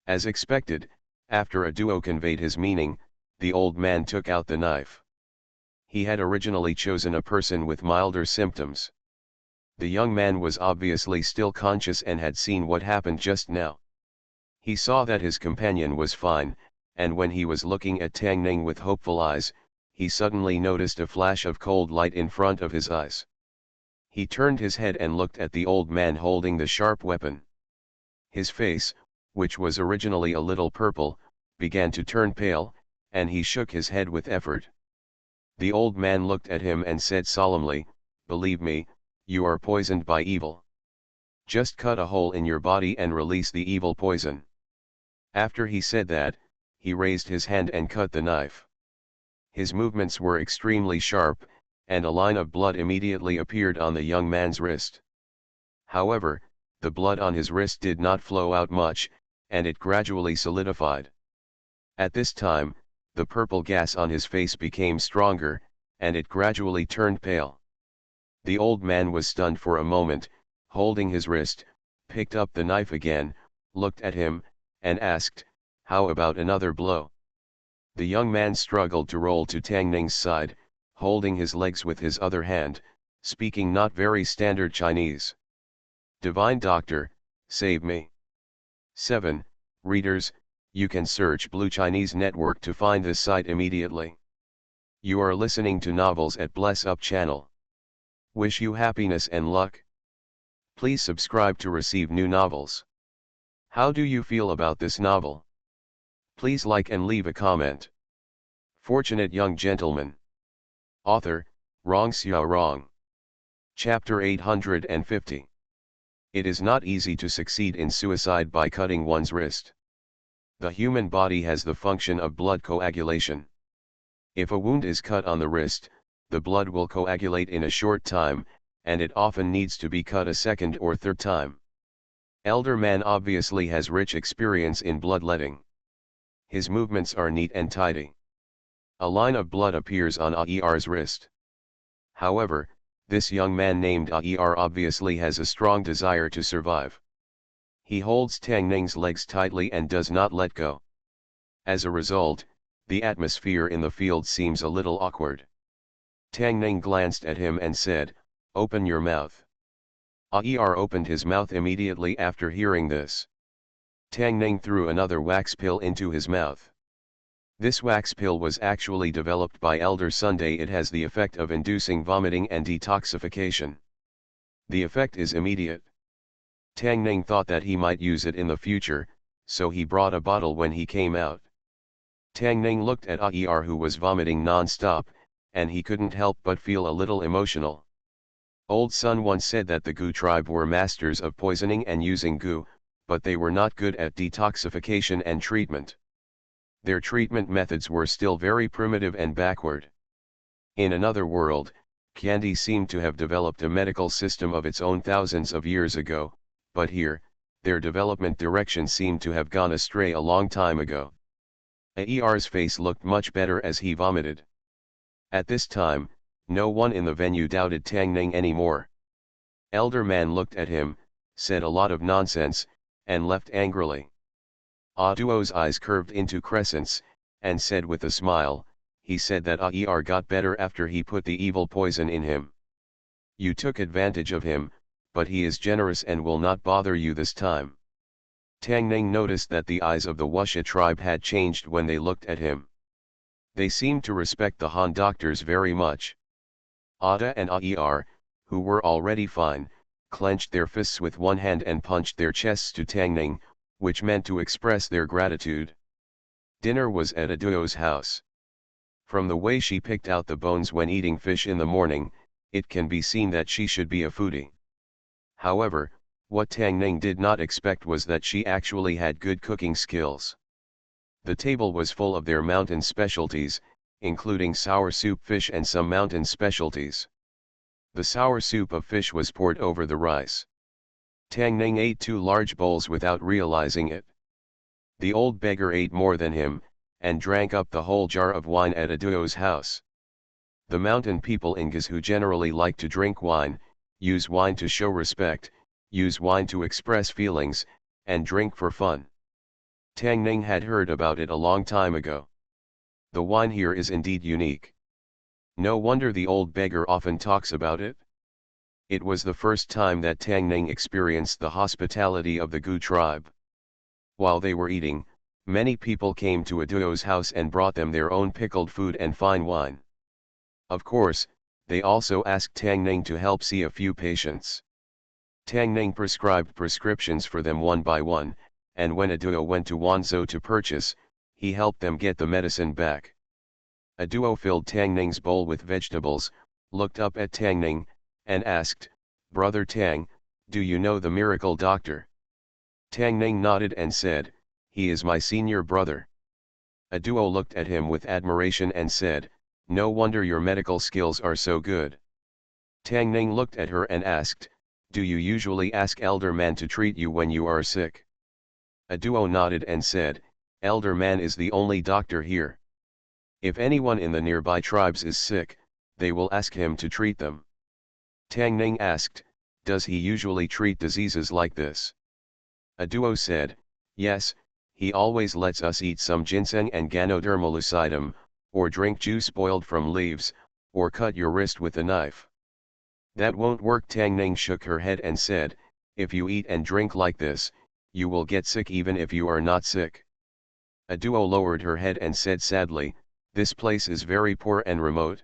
As expected, after a duo conveyed his meaning, the old man took out the knife. He had originally chosen a person with milder symptoms. The young man was obviously still conscious and had seen what happened just now. He saw that his companion was fine, and when he was looking at Tangning with hopeful eyes, he suddenly noticed a flash of cold light in front of his eyes. He turned his head and looked at the old man holding the sharp weapon. His face, which was originally a little purple, began to turn pale, and he shook his head with effort. The old man looked at him and said solemnly, "Believe me, you are poisoned by evil. Just cut a hole in your body and release the evil poison." After he said that, he raised his hand and cut the knife. His movements were extremely sharp, and a line of blood immediately appeared on the young man's wrist. However, the blood on his wrist did not flow out much, and it gradually solidified. At this time, the purple gas on his face became stronger, and it gradually turned pale. The old man was stunned for a moment, holding his wrist, picked up the knife again, looked at him, and asked, "How about another blow?" The young man struggled to roll to Tang Ning's side, holding his legs with his other hand, speaking not very standard Chinese. "Divine Doctor, save me." 7. Readers, you can search Blue Chinese Network to find this site immediately. You are listening to Novels at Bless Up channel. Wish you happiness and luck. Please subscribe to receive new novels. How do you feel about this novel? Please like and leave a comment. Fortunate Young Gentleman. Author, Rong Xiao Rong. Chapter 850. It is not easy to succeed in suicide by cutting one's wrist. The human body has the function of blood coagulation. If a wound is cut on the wrist, the blood will coagulate in a short time, and it often needs to be cut a second or third time. Elder man obviously has rich experience in bloodletting. His movements are neat and tidy. A line of blood appears on Aer's wrist. However, this young man named Aer obviously has a strong desire to survive. He holds Tang Ning's legs tightly and does not let go. As a result, the atmosphere in the field seems a little awkward. Tang Ning glanced at him and said, "Open your mouth." Aer opened his mouth immediately after hearing this. Tang Ning threw another wax pill into his mouth. This wax pill was actually developed by Elder Sunday. It has the effect of inducing vomiting and detoxification. The effect is immediate. Tang Ning thought that he might use it in the future, so he brought a bottle when he came out. Tang Ning looked at Aer, who was vomiting non-stop, and he couldn't help but feel a little emotional. Old Sun once said that the Gu tribe were masters of poisoning and using Gu, but they were not good at detoxification and treatment. Their treatment methods were still very primitive and backward. In another world, Kandy seemed to have developed a medical system of its own thousands of years ago, but here, their development direction seemed to have gone astray a long time ago. Aer's face looked much better as he vomited. At this time, no one in the venue doubted Tang Ning anymore. Elder man looked at him, said a lot of nonsense, and left angrily. Duo's eyes curved into crescents, and said with a smile, "He said that Aer got better after he put the evil poison in him. You took advantage of him, but he is generous and will not bother you this time." Tang Ning noticed that the eyes of the Wuxia tribe had changed when they looked at him. They seemed to respect the Han doctors very much. Ada and Aer, who were already fine, clenched their fists with one hand and punched their chests to Tang Ning, which meant to express their gratitude. Dinner was at Duo's house. From the way she picked out the bones when eating fish in the morning, it can be seen that she should be a foodie. However, what Tang Ning did not expect was that she actually had good cooking skills. The table was full of their mountain specialties, including sour soup fish and some mountain specialties. The sour soup of fish was poured over the rice. Tang Ning ate 2 large bowls without realizing it. The old beggar ate more than him, and drank up the whole jar of wine at Duo's house. The mountain people in Guizhou generally like to drink wine, use wine to show respect, use wine to express feelings, and drink for fun. Tang Ning had heard about it a long time ago. The wine here is indeed unique. No wonder the old beggar often talks about it. It was the first time that Tang Ning experienced the hospitality of the Gu tribe. While they were eating, many people came to Duo's house and brought them their own pickled food and fine wine. Of course, they also asked Tang Ning to help see a few patients. Tang Ning prescribed prescriptions for them one by one, and when Duo went to Wanzhou to purchase, he helped them get the medicine back. Duo filled Tang Ning's bowl with vegetables, looked up at Tang Ning, and asked, "Brother Tang, do you know the miracle doctor?" Tang Ning nodded and said, "He is my senior brother." Duo looked at him with admiration and said, "No wonder your medical skills are so good." Tang Ning looked at her and asked, "Do you usually ask elder man to treat you when you are sick?" Duo nodded and said, "Elder man is the only doctor here. If anyone in the nearby tribes is sick, they will ask him to treat them." Tang Ning asked, Does he usually treat diseases like this? A duo said, yes, he always lets us eat some ginseng and Ganoderma lucidum, or drink juice boiled from leaves, or cut your wrist with a knife. That won't work. Tang Ning shook her head and said, if you eat and drink like this, you will get sick even if you are not sick. A duo lowered her head and said sadly, this place is very poor and remote.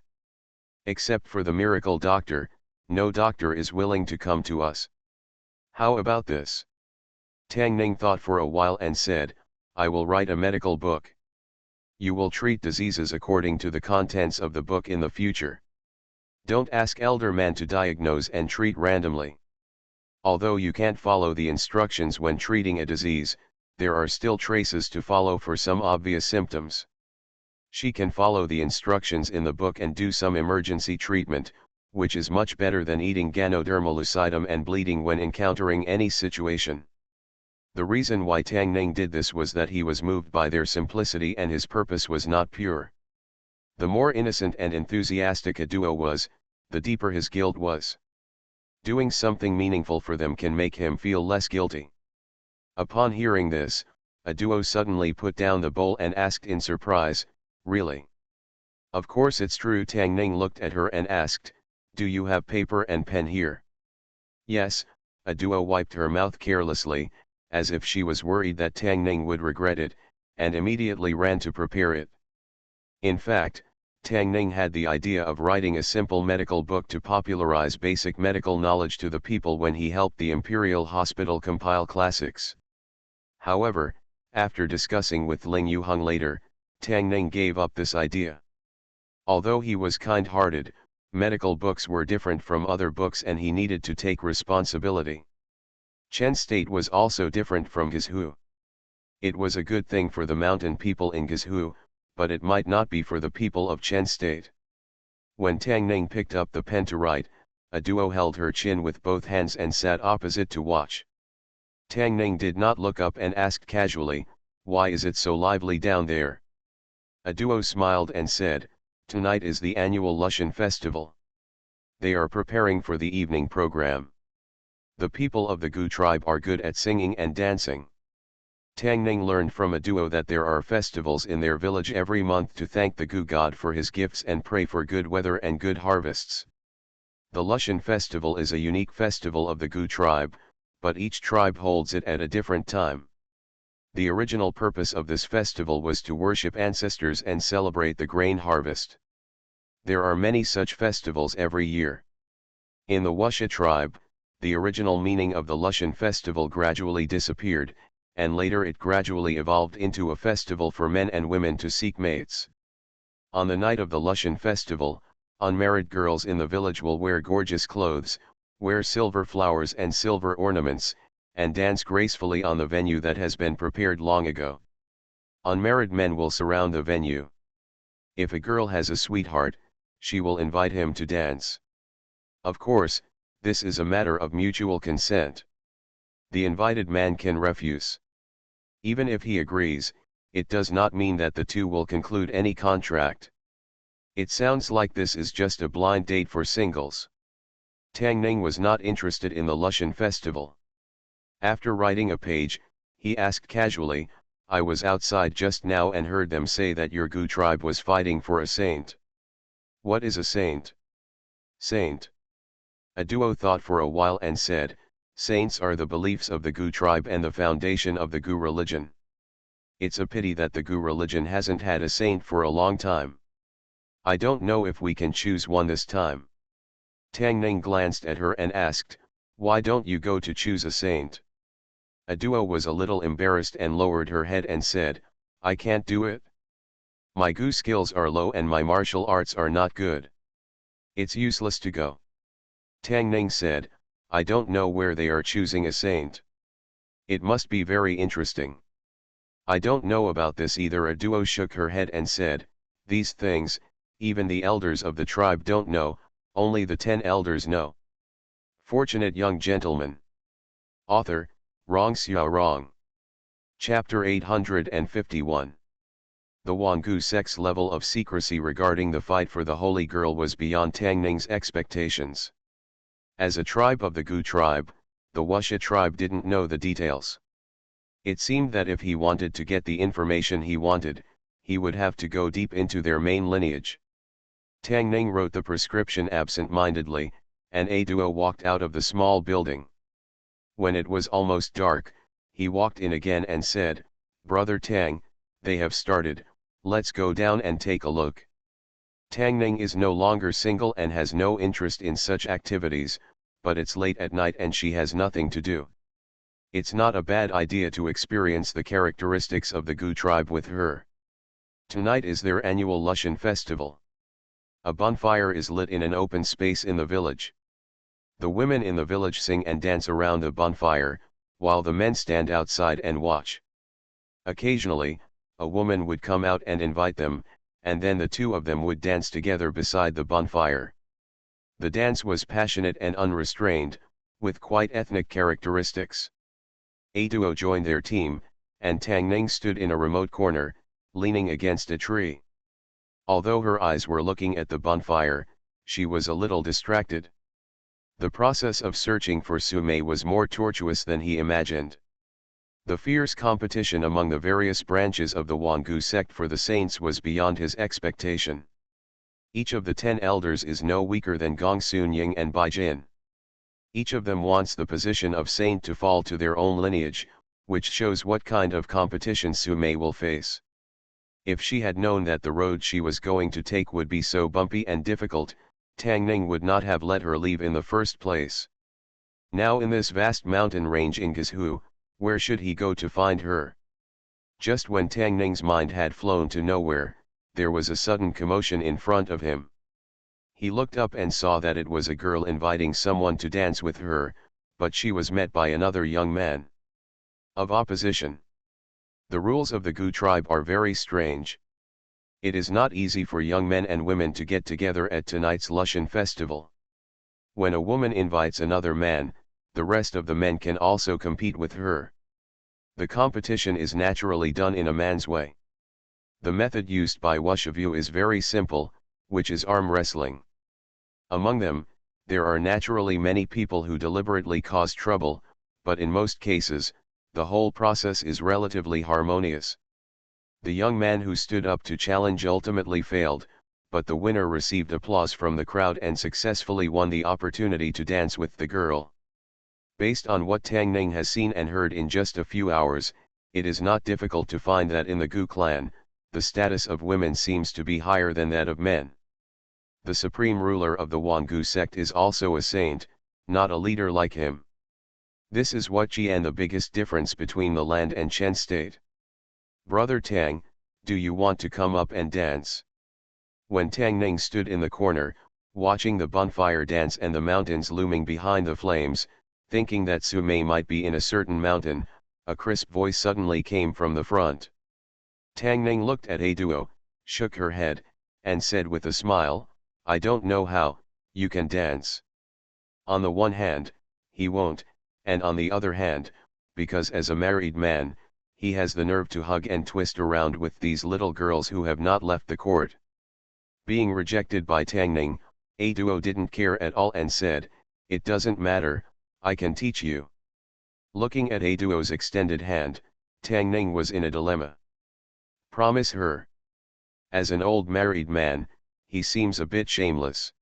Except for the miracle doctor, no doctor is willing to come to us. How about this? Tang Ning thought for a while and said, I will write a medical book. You will treat diseases according to the contents of the book in the future. Don't ask elder man to diagnose and treat randomly. Although you can't follow the instructions when treating a disease, there are still traces to follow for some obvious symptoms. She can follow the instructions in the book and do some emergency treatment, which is much better than eating Ganoderma lucidum and bleeding when encountering any situation. The reason why Tang Ning did this was that he was moved by their simplicity and his purpose was not pure. The more innocent and enthusiastic a duo was, the deeper his guilt was. Doing something meaningful for them can make him feel less guilty. Upon hearing this, a duo suddenly put down the bowl and asked in surprise, really? Of course it's true. Tang Ning looked at her and asked, do you have paper and pen here? Yes, a duo wiped her mouth carelessly, as if she was worried that Tang Ning would regret it, and immediately ran to prepare it. In fact, Tang Ning had the idea of writing a simple medical book to popularize basic medical knowledge to the people when he helped the Imperial Hospital compile classics. However, after discussing with Ling Yuheng later, Tang Ning gave up this idea. Although he was kind-hearted, medical books were different from other books and he needed to take responsibility. Chen State was also different from Guizhou. It was a good thing for the mountain people in Guizhou, but it might not be for the people of Chen State. When Tang Ning picked up the pen to write, a duo held her chin with both hands and sat opposite to watch. Tang Ning did not look up and asked casually, why is it so lively down there? A duo smiled and said, tonight is the annual Lushan Festival. They are preparing for the evening program. The people of the Gu tribe are good at singing and dancing. Tang Ning learned from a duo that there are festivals in their village every month to thank the Gu god for his gifts and pray for good weather and good harvests. The Lushan festival is a unique festival of the Gu tribe, but each tribe holds it at a different time. The original purpose of this festival was to worship ancestors and celebrate the grain harvest. There are many such festivals every year. In the Wuxia tribe, the original meaning of the Lushan festival gradually disappeared, and later it gradually evolved into a festival for men and women to seek mates. On the night of the Lushan festival, unmarried girls in the village will wear gorgeous clothes, wear silver flowers and silver ornaments, and dance gracefully on the venue that has been prepared long ago. Unmarried men will surround the venue. If a girl has a sweetheart, she will invite him to dance. Of course, this is a matter of mutual consent. The invited man can refuse. Even if he agrees, it does not mean that the two will conclude any contract. It sounds like this is just a blind date for singles. Tang Ning was not interested in the Lushan festival. After writing a page, he asked casually, I was outside just now and heard them say that your Gu tribe was fighting for a saint. What is a saint? Saint. A duo thought for a while and said, saints are the beliefs of the Gu tribe and the foundation of the Gu religion. It's a pity that the Gu religion hasn't had a saint for a long time. I don't know if we can choose one this time. Tang Ning glanced at her and asked, why don't you go to choose a saint? A duo was a little embarrassed and lowered her head and said, I can't do it. My Gu skills are low and my martial arts are not good. It's useless to go. Tang Ning said, I don't know where they are choosing a saint. It must be very interesting. I don't know about this either. A duo shook her head and said, these things, even the elders of the tribe don't know, only the 10 elders know. Fortunate young gentleman. Author, Rong Xiao Rong. Chapter 851. The Wangu sect's level of secrecy regarding the fight for the Holy Girl was beyond Tang Ning's expectations. As a tribe of the Gu tribe, the Wuxia tribe didn't know the details. It seemed that if he wanted to get the information he wanted, he would have to go deep into their main lineage. Tang Ning wrote the prescription absent-mindedly, and A Duo walked out of the small building. When it was almost dark, he walked in again and said, "Brother Tang, they have started, let's go down and take a look." Tang Ning is no longer single and has no interest in such activities, but it's late at night and she has nothing to do. It's not a bad idea to experience the characteristics of the Gu tribe with her. Tonight is their annual Lushan festival. A bonfire is lit in an open space in the village. The women in the village sing and dance around the bonfire, while the men stand outside and watch. Occasionally, a woman would come out and invite them, and then the two of them would dance together beside the bonfire. The dance was passionate and unrestrained, with quite ethnic characteristics. A Duo joined their team, and Tang Ning stood in a remote corner, leaning against a tree. Although her eyes were looking at the bonfire, she was a little distracted. The process of searching for Sumei was more tortuous than he imagined. The fierce competition among the various branches of the Wangu sect for the saints was beyond his expectation. Each of the 10 elders is no weaker than Gong Sunying and Bai Jin. Each of them wants the position of saint to fall to their own lineage, which shows what kind of competition Sumei will face. If she had known that the road she was going to take would be so bumpy and difficult, Tang Ning would not have let her leave in the first place. Now in this vast mountain range in Guizhou, where should he go to find her? Just when Tang Ning's mind had flown to nowhere, there was a sudden commotion in front of him. He looked up and saw that it was a girl inviting someone to dance with her, but she was met by another young man. Of opposition. The rules of the Gu tribe are very strange. It is not easy for young men and women to get together at tonight's Lushan festival. When a woman invites another man, the rest of the men can also compete with her. The competition is naturally done in a man's way. The method used by Wushivu is very simple, which is arm wrestling. Among them, there are naturally many people who deliberately cause trouble, but in most cases, the whole process is relatively harmonious. The young man who stood up to challenge ultimately failed, but the winner received applause from the crowd and successfully won the opportunity to dance with the girl. Based on what Tang Ning has seen and heard in just a few hours, it is not difficult to find that in the Gu clan, the status of women seems to be higher than that of men. The supreme ruler of the Wangu sect is also a saint, not a leader like him. This is what and the biggest difference between the land and Chen state. "Brother Tang, do you want to come up and dance?" When Tang Ning stood in the corner, watching the bonfire dance and the mountains looming behind the flames, thinking that Sumei might be in a certain mountain, a crisp voice suddenly came from the front. Tang Ning looked at A Duo, shook her head, and said with a smile, "I don't know how, you can dance." On the one hand, he won't, and on the other hand, because as a married man, he has the nerve to hug and twist around with these little girls who have not left the court. Being rejected by Tang Ning, A Duo didn't care at all and said, "It doesn't matter, I can teach you." Looking at A Duo's extended hand, Tang Ning was in a dilemma. Promise her. As an old married man, he seems a bit shameless.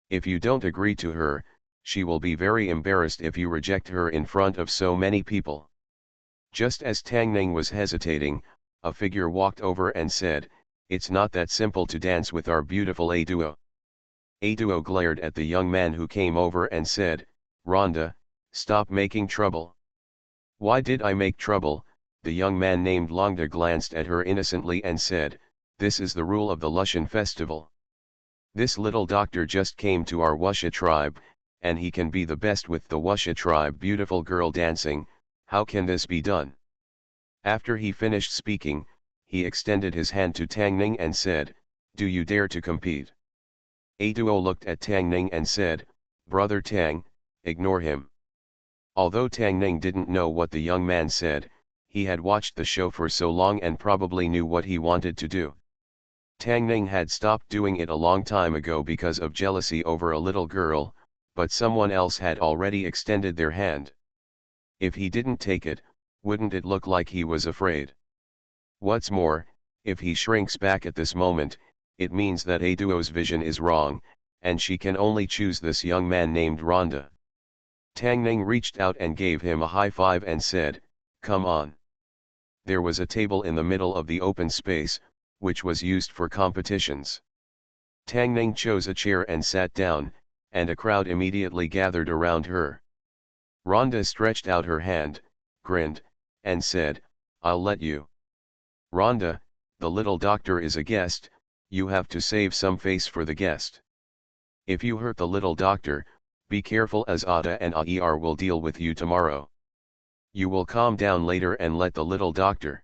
If you don't agree to her, she will be very embarrassed if you reject her in front of so many people. Just as Tang Ning was hesitating, a figure walked over and said, "It's not that simple to dance with our beautiful A Duo." A Duo glared at the young man who came over and said, "Rhonda, stop making trouble." "Why did I make trouble?" The young man named Longda glanced at her innocently and said, "This is the rule of the Lushan festival. This little doctor just came to our Wuxia tribe, and he can be the best with the Wuxia tribe beautiful girl dancing. How can this be done?" After he finished speaking, he extended his hand to Tang Ning and said, "Do you dare to compete?" A Duo looked at Tang Ning and said, "Brother Tang, ignore him." Although Tang Ning didn't know what the young man said, he had watched the show for so long and probably knew what he wanted to do. Tang Ning had stopped doing it a long time ago because of jealousy over a little girl, but someone else had already extended their hand. If he didn't take it, wouldn't it look like he was afraid? What's more, if he shrinks back at this moment, it means that a duo's vision is wrong, and she can only choose this young man named Rhonda. Tang Ning reached out and gave him a high five and said, "Come on." There was a table in the middle of the open space, which was used for competitions. Tang Ning chose a chair and sat down, and a crowd immediately gathered around her. Rhonda stretched out her hand, grinned, and said, "I'll let you." "Rhonda, the little doctor is a guest, you have to save some face for the guest. If you hurt the little doctor, be careful as Ada and Aer will deal with you tomorrow. You will calm down later and let the little doctor."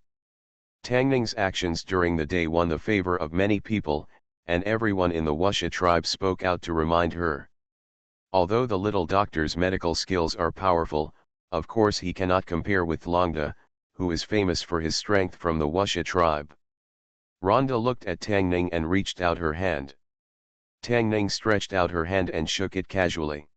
Tang Ning's actions during the day won the favor of many people, and everyone in the Wuxia tribe spoke out to remind her. Although the little doctor's medical skills are powerful, of course he cannot compare with Longda, who is famous for his strength from the Wuxia tribe. Rhonda looked at Tang Ning and reached out her hand. Tang Ning stretched out her hand and shook it casually.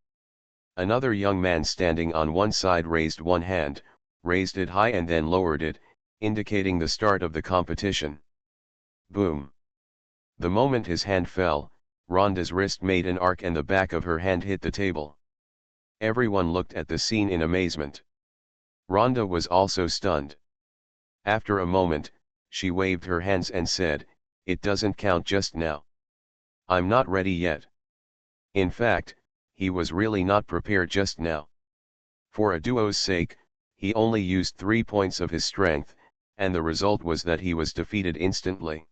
Another young man standing on one side raised one hand, raised it high and then lowered it, indicating the start of the competition. Boom! The moment his hand fell, Rhonda's wrist made an arc and the back of her hand hit the table. Everyone looked at the scene in amazement. Rhonda was also stunned. After a moment, she waved her hands and said, "It doesn't count just now. I'm not ready yet." In fact, he was really not prepared just now. For a duo's sake, he only used 3 points of his strength, and the result was that he was defeated instantly.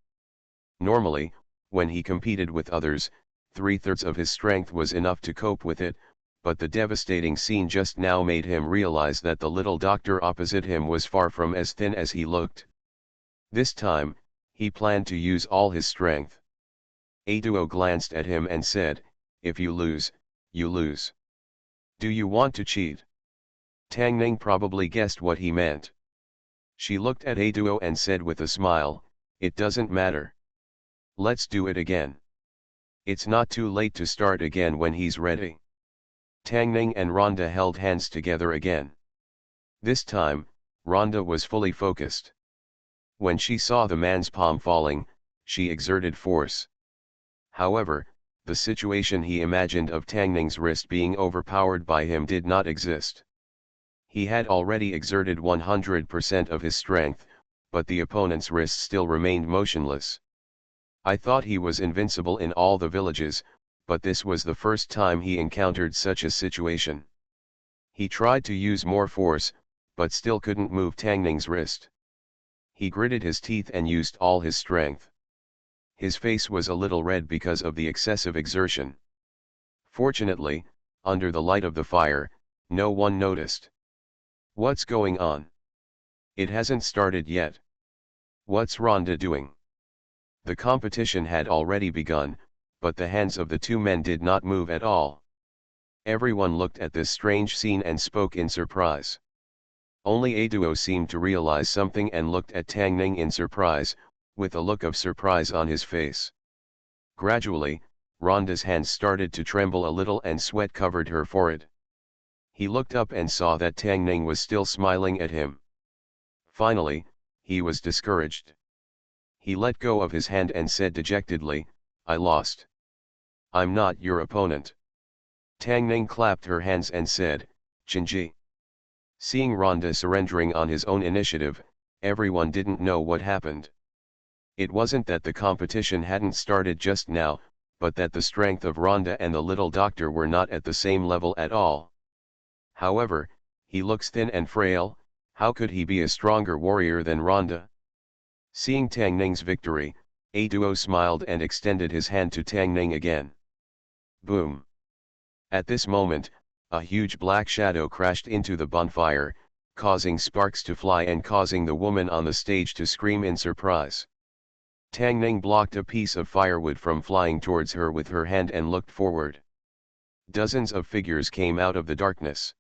Normally, when he competed with others, 3/3 of his strength was enough to cope with it, but the devastating scene just now made him realize that the little doctor opposite him was far from as thin as he looked. This time, he planned to use all his strength. A duo glanced at him and said, "If you lose, you lose. Do you want to cheat?" Tang Ning probably guessed what he meant. She looked at A duo and said with a smile, "It doesn't matter. Let's do it again. It's not too late to start again when he's ready." Tang Ning and Rhonda held hands together again. This time, Rhonda was fully focused. When she saw the man's palm falling, she exerted force. However, the situation he imagined of Tang Ning's wrist being overpowered by him did not exist. He had already exerted 100% of his strength, but the opponent's wrist still remained motionless. "I thought he was invincible in all the villages, but this was the first time he encountered such a situation." He tried to use more force, but still couldn't move Tang Ning's wrist. He gritted his teeth and used all his strength. His face was a little red because of the excessive exertion. Fortunately, under the light of the fire, no one noticed. "What's going on? It hasn't started yet. What's Rhonda doing?" The competition had already begun, but the hands of the two men did not move at all. Everyone looked at this strange scene and spoke in surprise. Only A duo seemed to realize something and looked at Tang Ning in surprise, with a look of surprise on his face. Gradually, Rhonda's hands started to tremble a little and sweat covered her forehead. He looked up and saw that Tang Ning was still smiling at him. Finally, he was discouraged. He let go of his hand and said dejectedly, "I lost. I'm not your opponent." Tang Ning clapped her hands and said, "Chinji." Seeing Rhonda surrendering on his own initiative, everyone didn't know what happened. It wasn't that the competition hadn't started just now, but that the strength of Rhonda and the little doctor were not at the same level at all. However, he looks thin and frail, how could he be a stronger warrior than Rhonda? Seeing Tang Ning's victory, A duo smiled and extended his hand to Tang Ning again. Boom! At this moment, a huge black shadow crashed into the bonfire, causing sparks to fly and causing the woman on the stage to scream in surprise. Tang Ning blocked a piece of firewood from flying towards her with her hand and looked forward. Dozens of figures came out of the darkness.